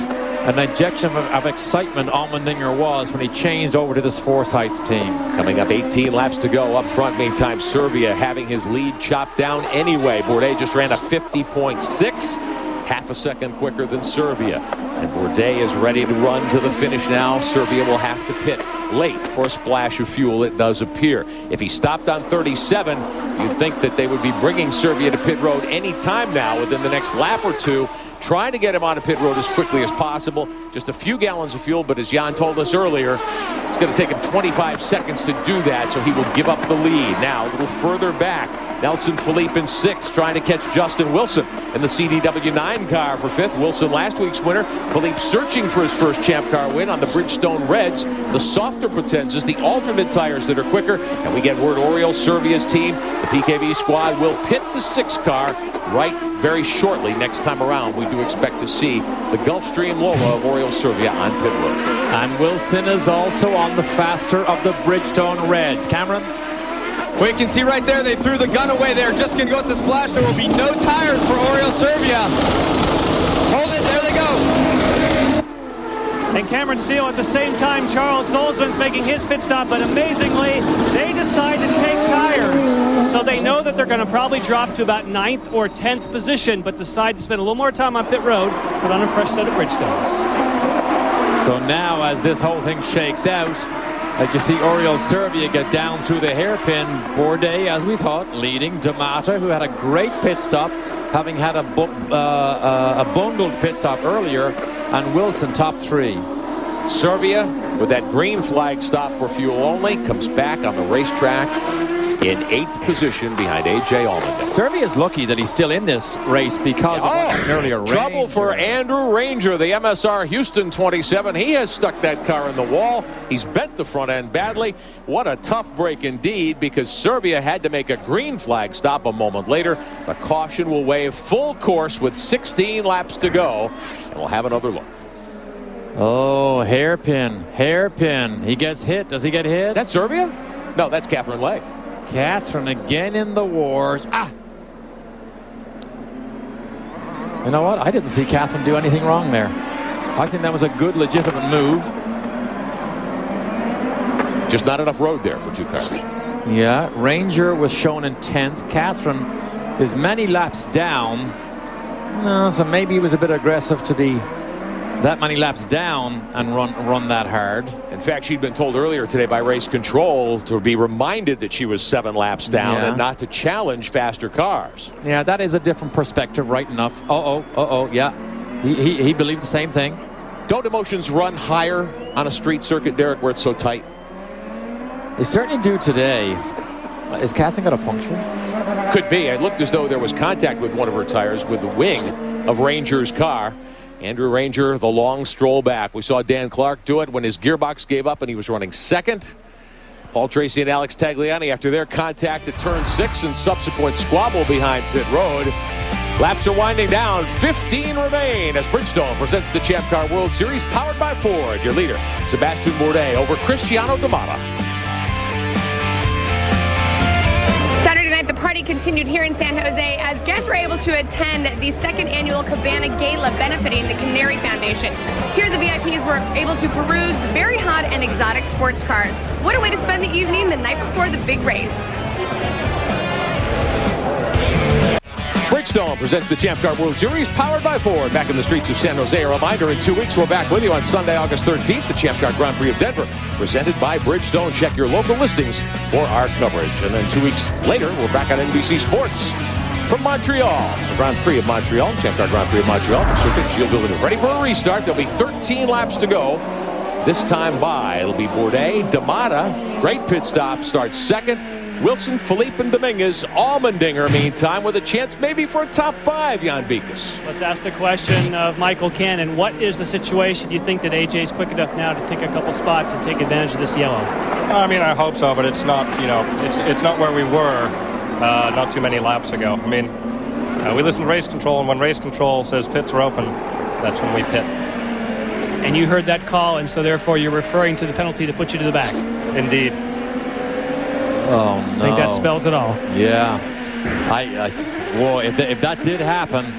an injection of excitement Allmendinger was when he changed over to this Forsyth's team. Coming up 18 laps to go. Up front, meantime, Serbia having his lead chopped down anyway. Bourdais just ran a 50.6, half a second quicker than Serbia. And Bourdais is ready to run to the finish now. Serbia will have to pit late for a splash of fuel, it does appear. If he stopped on 37, you'd think that they would be bringing Serbia to pit road any time now within the next lap or two, trying to get him on a pit road as quickly as possible. Just a few gallons of fuel, but as Jan told us earlier, it's going to take him 25 seconds to do that, so he will give up the lead. Now, a little further back, Nelson Philippe in 6th, trying to catch Justin Wilson in the CDW9 car for 5th. Wilson, last week's winner. Philippe searching for his first Champ Car win on the Bridgestone Reds, the softer Potenzas, the alternate tires that are quicker. And we get word Oriol Servia's team, the PKV squad, will pit the 6th car right very shortly. Next time around, we do expect to see the Gulfstream Lola of Oriol Servia on pit road. And Wilson is also on the faster of the Bridgestone Reds. Cameron? Well, you can see right there, they threw the gun away. They're just going to go at the splash. There will be no tires for Oriol Servia. Hold it, there they go. And Cameron Steele at the same time, Charles Zolzman's making his pit stop, but amazingly, they decide to take tires. So they know that they're going to probably drop to about 9th or 10th position, but decide to spend a little more time on pit road, put on a fresh set of Bridgestones. So now, as this whole thing shakes out, as you see Oriol Servia get down through the hairpin, Bourdais, as we thought, leading. D'Amata, who had a great pit stop, having had a bungled pit stop earlier, and Wilson top 3. Serbia, with that green flag stop for fuel only, comes back on the racetrack in 8th position behind A.J. Allmendinger. Serbia's lucky that he's still in this race because of an earlier trouble for Andrew Ranger, the MSR Houston 27. He has stuck that car in the wall. He's bent the front end badly. What a tough break indeed, because Serbia had to make a green flag stop a moment later. The caution will waive full course with 16 laps to go, and we'll have another look. Oh, hairpin. He gets hit. Does he get hit? Is that Serbia? No, that's Catherine Legge. Catherine again in the wars. You know what? I didn't see Catherine do anything wrong there. I think that was a good, legitimate move. Just not enough road there for 2 cars. Yeah, Ranger was shown in 10th. Catherine is many laps down. So maybe he was a bit aggressive to be that many laps down and run that hard. In fact, she'd been told earlier today by race control to be reminded that she was 7 laps down and not to challenge faster cars. Yeah, that is a different perspective, right enough. Yeah. He believed the same thing. Don't emotions run higher on a street circuit, Derek, where it's so tight? They certainly do today. Is Catherine got a puncture? Could be. It looked as though there was contact with one of her tires with the wing of Ranger's car. Andrew Ranger, the long stroll back. We saw Dan Clark do it when his gearbox gave up and he was running 2nd. Paul Tracy and Alex Tagliani, after their contact at turn 6 and subsequent squabble behind pit road. Laps are winding down. 15 remain as Bridgestone presents the Champ Car World Series powered by Ford. Your leader, Sebastian Bourdais over Cristiano D'Amata. Saturday night, the party continued here in San Jose as guests were able to attend the 2nd annual Cabana Gala benefiting the Canary Foundation. Here, the VIPs were able to peruse very hot and exotic sports cars. What a way to spend the evening the night before the big race. Bridgestone presents the Champ Car World Series powered by Ford. Back in the streets of San Jose. A reminder, in 2 weeks, we're back with you on Sunday, August 13th, the Champ Car Grand Prix of Denver, presented by Bridgestone. Check your local listings for our coverage. And then 2 weeks later, we're back on NBC Sports from Montreal. The Grand Prix of Montreal, Champ Car Grand Prix of Montreal. The circuit Gilles Villeneuve ready for a restart. There'll be 13 laps to go. This time by, it'll be Bourdais, D'Amata. Great pit stop, starts 2nd. Wilson, Philippe, and Dominguez. Allmendinger, meantime, with a chance maybe for a top 5, Jan Beekes. Let's ask the question of Michael Cannon. What is the situation? You think that AJ's quick enough now to take a couple spots and take advantage of this yellow? I mean, I hope so, but it's not, it's not where we were not too many laps ago. I mean, we listen to race control, and when race control says pits are open, that's when we pit. And you heard that call, and so therefore you're referring to the penalty to put you to the back. Indeed. Oh, no. I think that spells it all. Yeah. Whoa, if that did happen,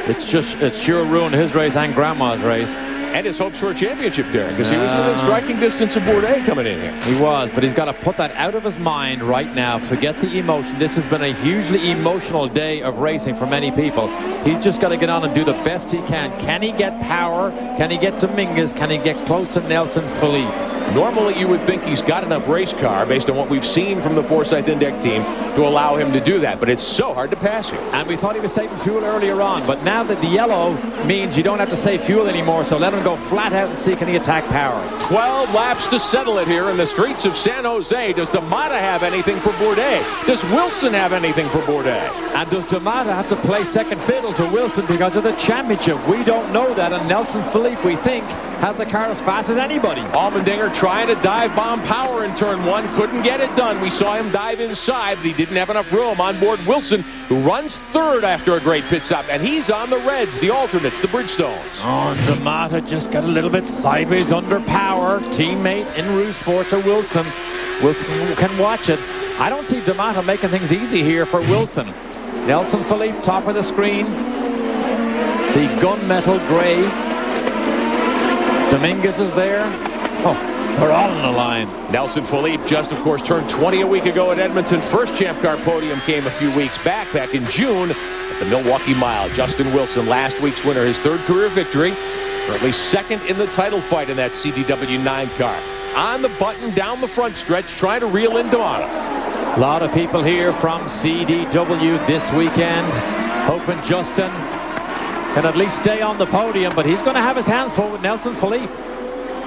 it's sure ruined his race and Grandma's race. And his hopes for a championship, Derek, because he was within striking distance of Bourdais coming in here. He was, but he's got to put that out of his mind right now. Forget the emotion. This has been a hugely emotional day of racing for many people. He's just got to get on and do the best he can. Can he get power? Can he get Dominguez? Can he get close to Nelson Philippe? Normally, you would think he's got enough race car, based on what we've seen from the Forsyth Index team, to allow him to do that. But it's so hard to pass him. And we thought he was saving fuel earlier on. But now that the yellow means you don't have to save fuel anymore, so let him go flat out and see can he attack power. 12 laps to settle it here in the streets of San Jose. Does D'Amata have anything for Bourdais? Does Wilson have anything for Bourdais? And does D'Amata have to play second fiddle to Wilson because of the championship? We don't know that. And Nelson Philippe, we think, has a car as fast as anybody. Allmendinger trying to dive bomb power in turn one. Couldn't get it done. We saw him dive inside, but he didn't have enough room. On board Wilson, who runs third after a great pit stop. And he's on the Reds, the alternates, the Bridgestones. Oh, and D'Amata just got a little bit sideways under power. Teammate in Rue Sport to Wilson. Wilson can watch it. I don't see D'Amata making things easy here for Wilson. Nelson Philippe, top of the screen. The gunmetal gray. Dominguez is there. Oh, they're all on the line. Nelson Philippe just, of course, turned 20 a week ago at Edmonton. First Champ Car podium came a few weeks back in June at the Milwaukee Mile. Justin Wilson, last week's winner, his third career victory. Currently second in the title fight in that CCW 9 car. On the button, down the front stretch, trying to reel in D'Amata. A lot of people here from CDW this weekend, hoping Justin can at least stay on the podium, but he's going to have his hands full with Nelson Philippe.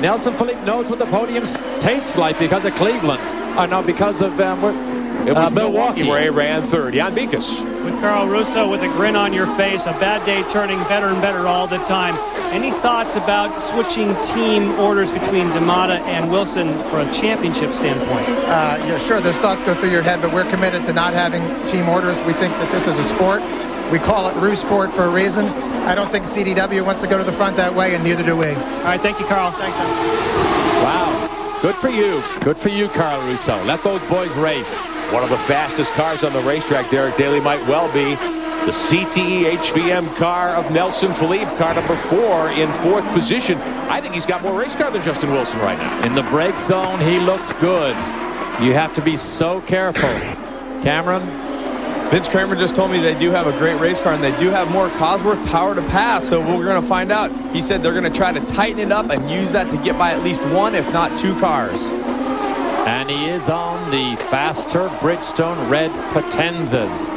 Nelson Philippe knows what the podium tastes like because of Cleveland. No, because of it was Milwaukee where he ran third. Jan Beekes. With Carl Russo with a grin on your face, a bad day turning better and better all the time. Any thoughts about switching team orders between D'Amata and Wilson for a championship standpoint? Yeah, sure, those thoughts go through your head, but we're committed to not having team orders. We think that this is a sport. We call it Rue Sport for a reason. I don't think CDW wants to go to the front that way, and neither do we. All right, thank you, Carl. Thanks, John. Wow, good for you. Good for you, Carl Russo. Let those boys race. One of the fastest cars on the racetrack, Derek Daly, might well be the CTE HVM car of Nelson Philippe, car number 4 in 4th position. I think he's got more race car than Justin Wilson right now. In the brake zone, he looks good. You have to be so careful. Cameron? Vince Kramer just told me they do have a great race car and they do have more Cosworth power to pass, so we're going to find out. He said they're going to try to tighten it up and use that to get by at least 1, if not 2 cars. And he is on the faster Bridgestone red Potenzas.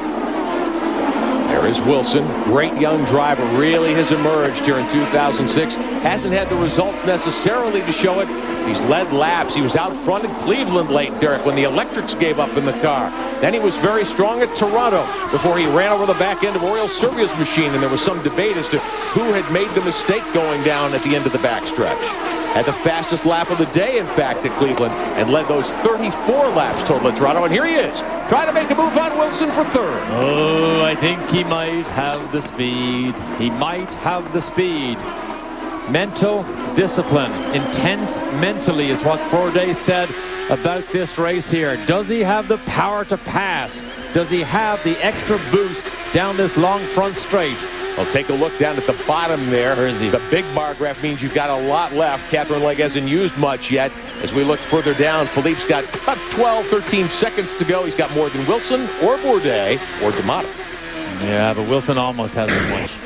There is Wilson, great young driver, really has emerged here in 2006. Hasn't had the results necessarily to show it. He's led laps. He was out front in Cleveland late, Derek, when the electrics gave up in the car. Then he was very strong at Toronto before he ran over the back end of Oriol Servia's machine, and there was some debate as to who had made the mistake going down at the end of the backstretch. Had the fastest lap of the day, in fact, at Cleveland, and led those 34 laps total at Toronto. And here he is, trying to make a move on Wilson for third. Oh, I think he might have the speed. He might have the speed. Mental discipline, intense mentally is what Bourdais said about this race here. Does he have the power to pass? Does he have the extra boost down this long front straight? Well, take a look down at the bottom there. Where is he? The big bar graph means you've got a lot left. Catherine Legge hasn't used much yet. As we look further down, Philippe's got about 12, 13 seconds to go. He's got more than Wilson or Bourdais or D'Amata. Yeah, but Wilson almost has as much.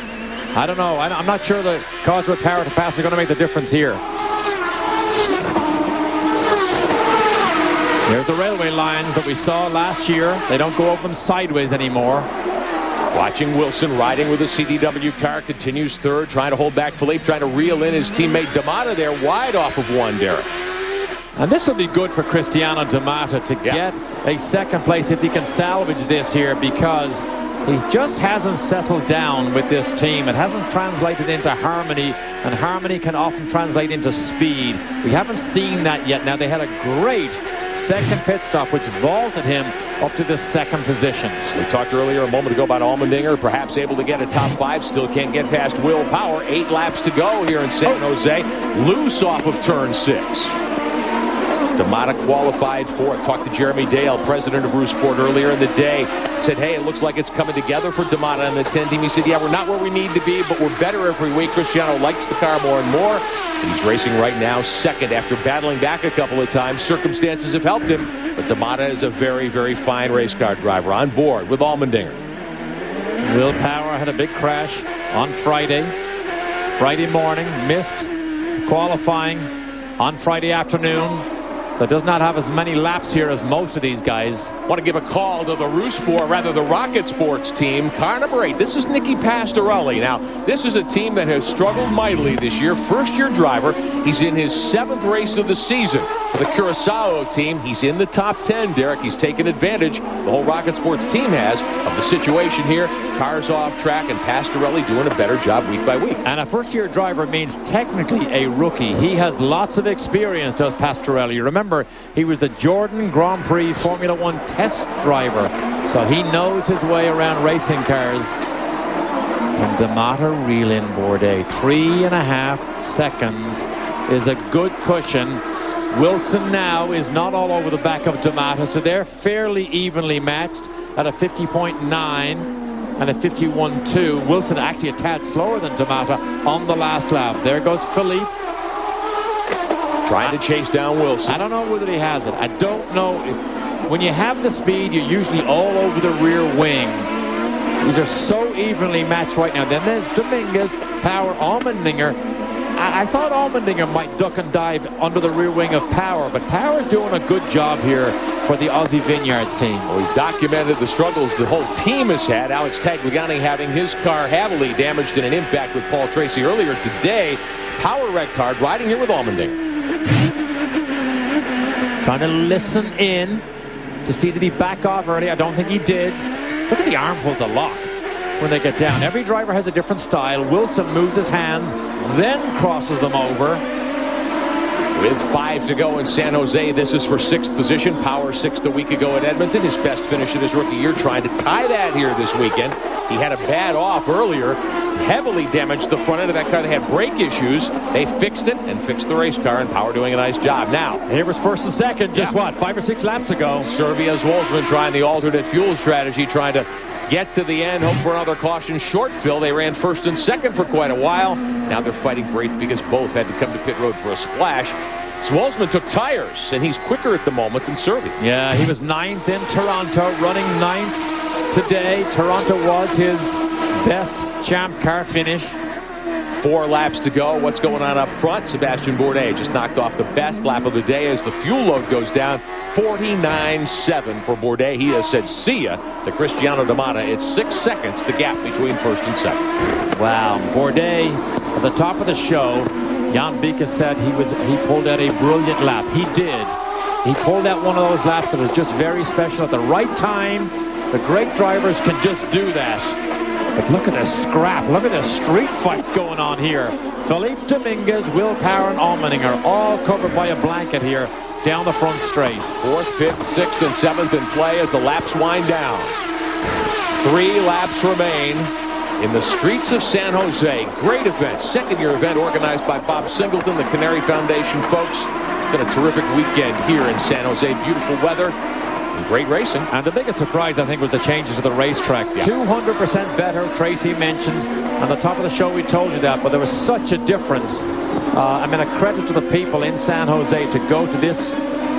I don't know. I'm not sure the Cosworth power to pass are going to make the difference here. There's the railway lines that we saw last year. They don't go over them sideways anymore. Watching Wilson riding with a CDW car, continues third, trying to hold back Philippe, trying to reel in his teammate D'Amata there, wide off of 1, Derek. And this will be good for Cristiano D'Amata to get a second place if he can salvage this here, because he just hasn't settled down with this team. It hasn't translated into harmony, and harmony can often translate into speed. We haven't seen that yet. Now, they had a great second pit stop, which vaulted him up to the second position. We talked earlier a moment ago about Allmendinger, perhaps able to get a top 5, still can't get past Will Power. 8 laps to go here in San Jose. Loose off of turn 6. D'Amata qualified fourth. Talked to Jeremy Dale, president of Roosport, earlier in the day. Said, hey, it looks like it's coming together for D'Amata and the 10 team. He said, yeah, we're not where we need to be, but we're better every week. Cristiano likes the car more and more. And he's racing right now second after battling back a couple of times. Circumstances have helped him, but D'Amata is a very, very fine race car driver on board with Allmendinger. Will Power had a big crash on Friday morning, missed qualifying on Friday afternoon. So does not have as many laps here as most of these guys. Want to give a call to the the Rocket Sports team. Car number 8. This is Nicky Pastorelli. Now, this is a team that has struggled mightily this year. First-year driver. He's in his 7th race of the season. For the Curaçao team, he's in the top 10, Derek. He's taken advantage, the whole Rocket Sports team has, of the situation here. Cars off track, and Pastorelli doing a better job week by week. And a first-year driver means technically a rookie. He has lots of experience, does Pastorelli. Remember, he was the Jordan Grand Prix Formula One test driver, so he knows his way around racing cars. Can D'Amata reel in Bourdais? 3.5 seconds is a good cushion. Wilson now is not all over the back of D'Amata, so they're fairly evenly matched at a 50.9 and a 51.2. Wilson actually a tad slower than D'Amata on the last lap. There goes Philippe. Trying to chase down Wilson. I don't know whether he has it. I don't know. When you have the speed, you're usually all over the rear wing. These are so evenly matched right now. Then there's Dominguez, Power, Allmendinger. I thought Allmendinger might duck and dive under the rear wing of Power, but Power's doing a good job here for the Aussie Vineyards team. Well, we've documented the struggles the whole team has had. Alex Tagliani having his car heavily damaged in an impact with Paul Tracy earlier today. Power wrecked hard, riding here with Allmendinger. Trying to listen in to see did he back off early. I don't think he did. Look at the armfuls of lock when they get down. Every driver has a different style. Wilson moves his hands, then crosses them over. With 5 to go in San Jose, this is for 6th position. Power 6th a week ago at Edmonton. His best finish in his rookie year, trying to tie that here this weekend. He had a bad off earlier. Heavily damaged the front end of that car. They had brake issues. They fixed it and fixed the race car, and Power doing a nice job. Now, here was first and second just what, 5 or 6 laps ago. Serbia's Wolfsman trying the alternate fuel strategy, trying to get to the end, hope for another caution short fill. They ran first and second for quite a while. Now they're fighting for 8th because both had to come to pit road for a splash. Zwolsman took tires, and he's quicker at the moment than Serbia. Yeah, he was 9th in Toronto, running 9th today. Toronto was his best champ car finish. 4 laps to go. What's going on up front? Sebastian Bourdais just knocked off the best lap of the day as the fuel load goes down. 49.7 for Bourdais. He has said see ya to Cristiano D'Amata. It's 6 seconds the gap between first and second. Wow. Bourdais at the top of the show. Jan Bika said he pulled out a brilliant lap. He did. He pulled out one of those laps that was just very special at the right time. The great drivers can just do that. But look at this scrap. Look at this street fight going on here. Philippe Dominguez, Will Power, and Allmendinger all covered by a blanket here down the front straight. 4th, 5th, 6th, and 7th in play as the laps wind down. 3 laps remain in the streets of San Jose. Great event. Second-year event organized by Bob Singleton, the Canary Foundation folks. It's been a terrific weekend here in San Jose. Beautiful weather. Great racing. And the biggest surprise, I think, was the changes to the racetrack. 200% better, Tracy mentioned. On the top of the show, we told you that, but there was such a difference. I mean, a credit to the people in San Jose to go to this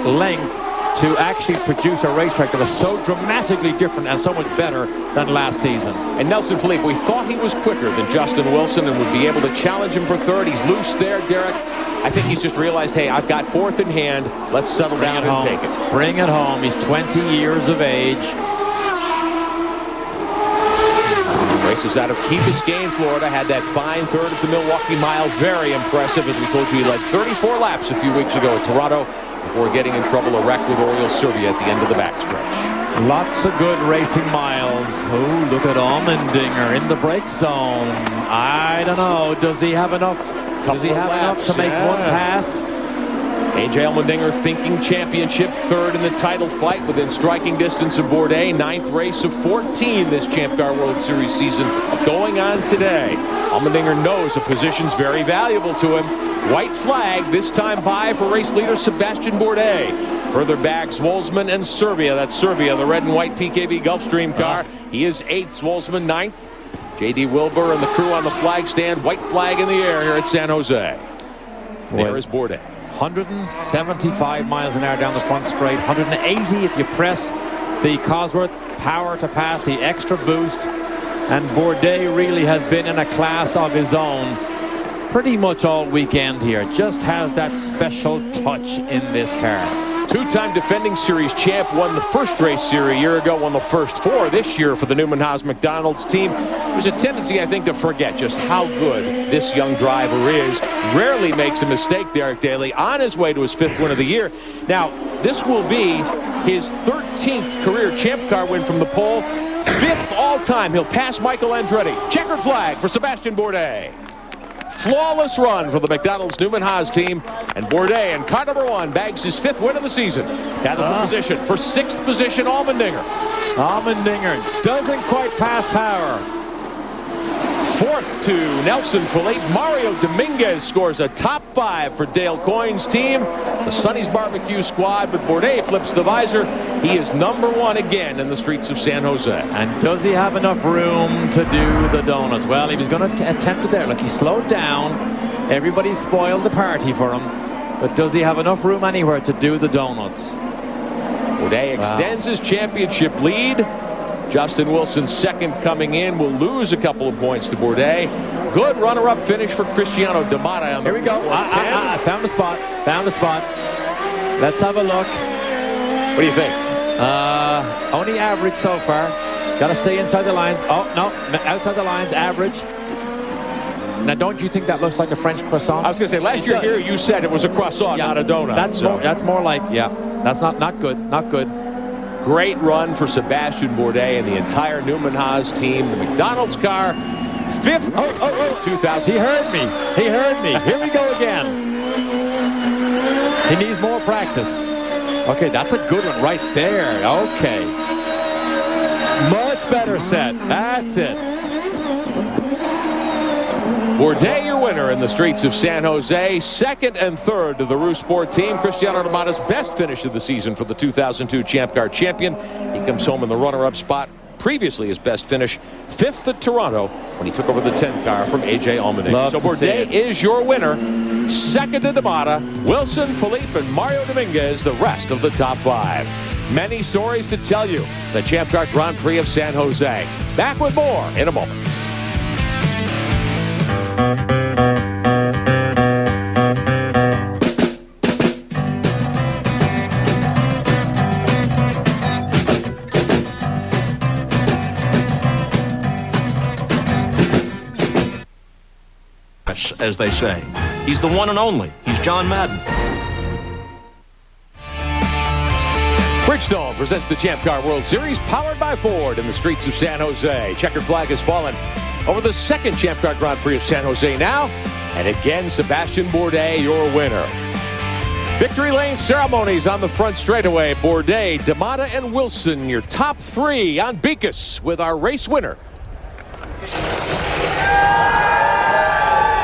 length to actually produce a racetrack that was so dramatically different and so much better than last season. And Nelson Philippe, we thought he was quicker than Justin Wilson and would be able to challenge him for 3rd. He's loose there, Derek. I think he's just realized, hey, I've got 4th in hand. Let's settle down and take it. Bring it home. He's 20 years of age. Races out of Key Biscayne, Florida. Had that fine 3rd at the Milwaukee Mile. Very impressive. As we told you, he led 34 laps a few weeks ago at Toronto before getting in trouble, a wreck with Oriole Serbia at the end of the backstretch. Lots of good racing miles. Oh, look at Allmendinger in the brake zone. I don't know. Does he have enough? Does he have enough to make one pass? A.J. Allmendinger thinking championship, third in the title fight within striking distance of Bourdais. 9th race of 14 this Champ Car World Series season going on today. Allmendinger knows the position's very valuable to him. White flag, this time by for race leader Sebastian Bourdais. Further back, Zwolsman and Serbia. That's Serbia, the red and white PKV Gulfstream car. He is 8th, Zwolsman 9th. J.D. Wilbur and the crew on the flag stand. White flag in the air here at San Jose. There is Bourdais. 175 miles an hour down the front straight. 180 if you press the Cosworth power to pass, the extra boost. And Bourdais really has been in a class of his own pretty much all weekend here. Just has that special touch in this car. Two-time defending series champ, won the first race here a year ago, won the first 4 this year for the Newman Haas McDonald's team. There's a tendency, I think, to forget just how good this young driver is. Rarely makes a mistake, Derek Daly, on his way to his 5th win of the year. Now, this will be his 13th career Champ Car win from the pole, 5th all-time. He'll pass Michael Andretti. Checkered flag for Sebastian Bourdais. Flawless run for the McDonald's Newman Haas team, and Bourdais in car number 1 bags his 5th win of the season. Down to the position for 6th position, Allmendinger. Allmendinger doesn't quite pass power. 4th to Nelson Felipe. Mario Dominguez scores a top 5 for Dale Coyne's team. The Sonny's Barbecue squad, but Bourdais flips the visor. He is number 1 again in the streets of San Jose. And does he have enough room to do the donuts? Well, he was going to attempt it there. Look, he slowed down. Everybody spoiled the party for him. But does he have enough room anywhere to do the donuts? Bourdais extends his championship lead. Justin Wilson, 2nd coming in, will lose a couple of points to Bourdais. Good runner-up finish for Cristiano D'Amata. Here we go. Found a spot. Found a spot. Let's have a look. What do you think? Only average so far. Got to stay inside the lines. Oh, no. Outside the lines, average. Now, don't you think that looks like a French croissant? I was going to say, last year here you said it was a croissant, not a donut. That's more like, that's not good. Not good. Great run for Sebastian Bourdais and the entire Newman Haas team. The McDonald's car, 5th. 2000. He heard me. He heard me. Here we go again. He needs more practice. Okay, that's a good one right there. Okay. Much better set. That's it. Bourdais, your winner in the streets of San Jose. 2nd and 3rd to the Rousport team. Cristiano D'Amata's best finish of the season for the 2002 Champ Car champion. He comes home in the runner-up spot. Previously his best finish, 5th at Toronto when he took over the 10th car from A.J. Allmendinger. So Bourdais is your winner. 2nd to D'Amata, Wilson, Felipe, and Mario Dominguez, the rest of the top 5. Many stories to tell you. The Champ Car Grand Prix of San Jose. Back with more in a moment. As they say. He's the one and only. He's John Madden. Bridgestone presents the Champ Car World Series, powered by Ford in the streets of San Jose. Checkered flag has fallen over the 2nd Champ Car Grand Prix of San Jose now. And again, Sebastian Bourdais, your winner. Victory lane ceremonies on the front straightaway. Bourdais, D'Amata, and Wilson, your top 3 on Beacus with our race winner.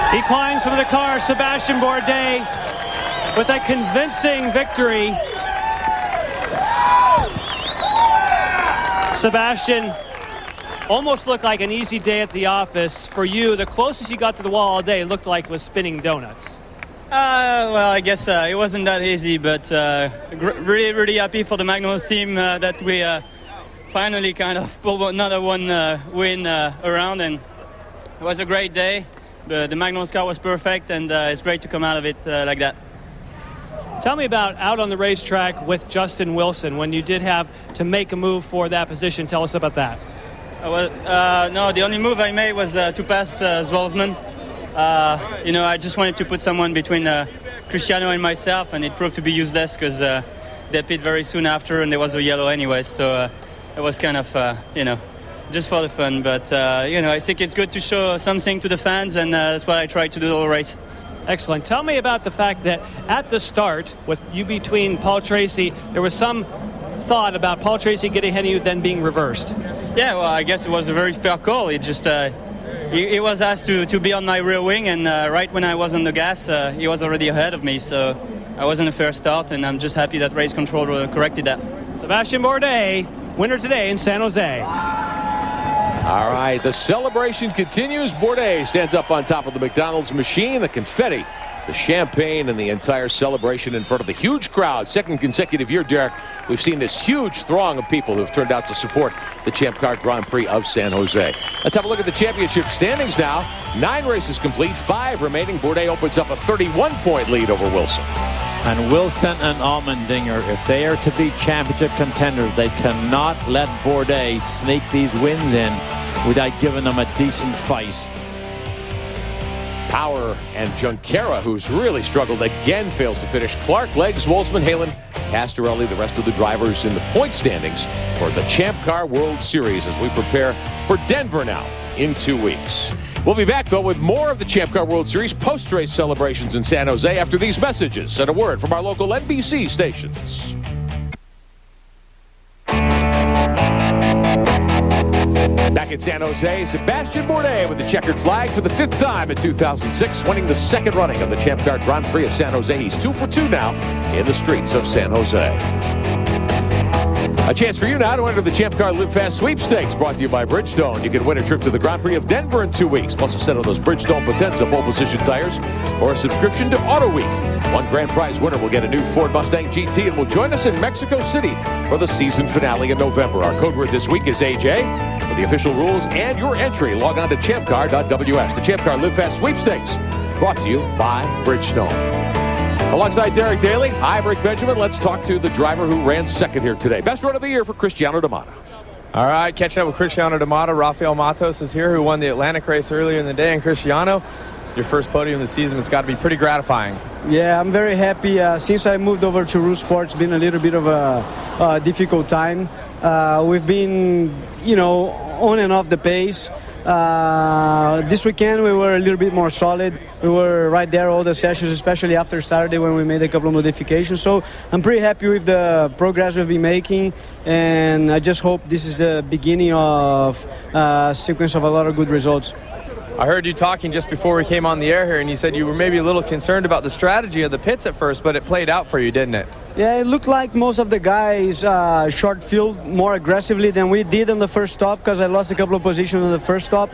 He climbs from the car, Sebastian Bourdais, with a convincing victory. Sebastian, almost looked like an easy day at the office. For you, the closest you got to the wall all day looked like was spinning donuts. Well, I guess it wasn't that easy, but really, really happy for the Magnus team that we finally kind of pulled another one win around, and it was a great day. The Magnus car was perfect, and it's great to come out of it like that. Tell me about out on the racetrack with Justin Wilson when you did have to make a move for that position. Tell us about that. No, the only move I made was to pass Zwolsman. I just wanted to put someone between Cristiano and myself, and it proved to be useless because they pit very soon after, and there was a yellow anyway, so it was kind of, just for the fun. But, I think it's good to show something to the fans, and that's what I tried to do the whole race. Excellent. Tell me about the fact that at the start, with you between Paul Tracy, there was some thought about Paul Tracy getting ahead of you, then being reversed. Yeah, well, I guess it was a very fair call. It just he was asked to be on my rear wing, and right when I was on the gas, he was already ahead of me. So I was in a fair start, and I'm just happy that race control corrected that. Sébastien Bourdais, winner today in San Jose. All right, the celebration continues. Bourdais stands up on top of the McDonald's machine, the confetti, the champagne, and the entire celebration in front of the huge crowd. Second consecutive year, Derek, we've seen this huge throng of people who've turned out to support the Champ Car Grand Prix of San Jose. Let's have a look at the championship standings now. 9 races complete, 5 remaining. Bourdais opens up a 31-point lead over Wilson. And Wilson and Allmendinger, if they are to be championship contenders, they cannot let Bourdais sneak these wins in without giving them a decent fight. Power and Junqueira, who's really struggled again, fails to finish. Clark, Leggs, Wolfsman, Halen, Pastorelli, the rest of the drivers in the point standings for the Champ Car World Series as we prepare for Denver now in 2 weeks. We'll be back, though, with more of the Champ Car World Series post-race celebrations in San Jose after these messages and a word from our local NBC stations. Back in San Jose, Sébastien Bourdais with the checkered flag for the 5th time in 2006, winning the 2nd running of the Champ Car Grand Prix of San Jose. He's 2 for 2 now in the streets of San Jose. A chance for you now to enter the Champ Car Live Fast Sweepstakes, brought to you by Bridgestone. You can win a trip to the Grand Prix of Denver in 2 weeks, plus a set of those Bridgestone Potenza pole position tires, or a subscription to Auto Week. One grand prize winner will get a new Ford Mustang GT and will join us in Mexico City for the season finale in November. Our code word this week is AJ. For the official rules and your entry, log on to champcar.ws. The Champ Car Live Fast Sweepstakes, brought to you by Bridgestone. Alongside Derek Daly, I'm Rick Benjamin. Let's talk to the driver who ran second here today. Best run of the year for Cristiano D'Amato. All right, catching up with Cristiano D'Amato. Rafael Matos is here, who won the Atlantic race earlier in the day. And Cristiano, your first podium of the season, it's got to be pretty gratifying. Yeah, I'm very happy. Since I moved over to Roost Sport, it's been a little bit of a difficult time. We've been, on and off the pace. This weekend we were a little bit more solid. We were right there all the sessions, especially after Saturday when we made a couple of modifications. So I'm pretty happy with the progress we've been making, and I just hope this is the beginning of a sequence of a lot of good results. I heard you talking just before we came on the air here, and you said you were maybe a little concerned about the strategy of the pits at first, but it played out for you, didn't it? Yeah, it looked like most of the guys short field more aggressively than we did on the first stop, because I lost a couple of positions on the first stop.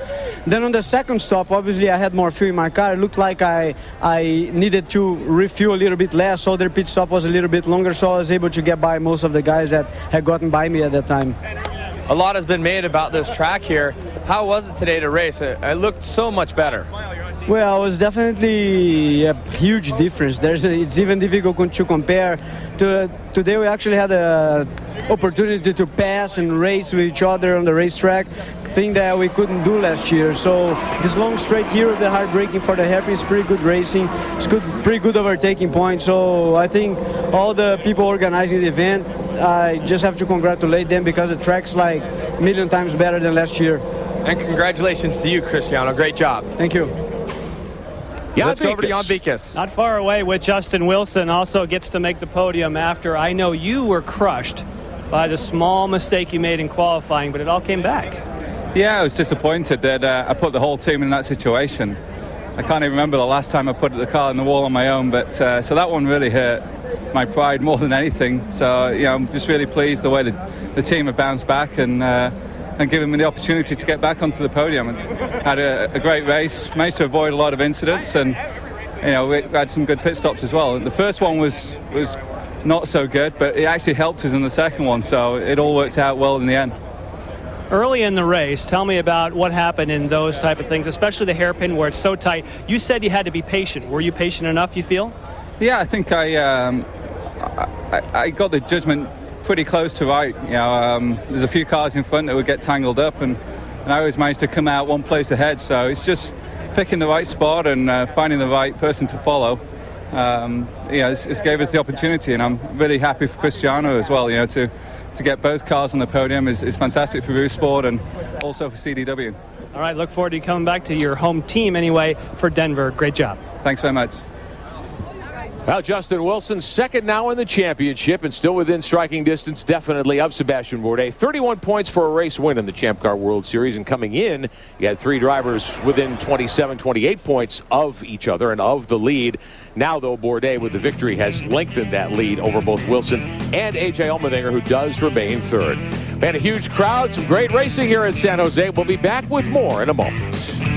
Then on the second stop, obviously I had more fuel in my car. It looked like I needed to refuel a little bit less, so their pit stop was a little bit longer, so I was able to get by most of the guys that had gotten by me at that time. A lot has been made about this track here. How was it today to race? It looked so much better. Well, it was definitely a huge difference. It's even difficult to compare. Today we actually had an opportunity to pass and race with each other on the racetrack, thing that we couldn't do last year. So this long straight here with the hard braking for the hairpin is pretty good racing. It's pretty good overtaking point. So I think all the people organizing the event, I just have to congratulate them, because the track's like a million times better than last year. And congratulations to you, Cristiano. Great job. Thank you. Let's go over to Jan Beekes. Not far away with Justin Wilson, also gets to make the podium after I know you were crushed by the small mistake you made in qualifying, but it all came back. Yeah, I was disappointed that I put the whole team in that situation. I can't even remember the last time I put the car on the wall on my own, but so that one really hurt my pride more than anything. So I'm just really pleased the way the team have bounced back and given me the opportunity to get back onto the podium. And had a great race, managed to avoid a lot of incidents, and we had some good pit stops as well. The first one was not so good, but it actually helped us in the second one, so it all worked out well in the end. Early in the race, tell me about what happened in those type of things, especially the hairpin where it's so tight. You said you had to be patient. Were you patient enough, you feel? Yeah, I think I got the judgment pretty close to right. There's a few cars in front that would get tangled up, and I always managed to come out one place ahead. So it's just picking the right spot and finding the right person to follow. It's gave us the opportunity, and I'm really happy for Cristiano as well. To get both cars on the podium is fantastic for Roost Sport and also for CDW. All right, look forward to you coming back to your home team anyway for Denver. Great job. Thanks very much. Well, Justin Wilson, second now in the championship and still within striking distance, definitely, of Sebastian Bourdais. 31 points for a race win in the Champ Car World Series. And coming in, you had three drivers within 27, 28 points of each other and of the lead. Now, though, Bourdais with the victory has lengthened that lead over both Wilson and A.J. Allmendinger, who does remain third. Man, a huge crowd, some great racing here in San Jose. We'll be back with more in a moment.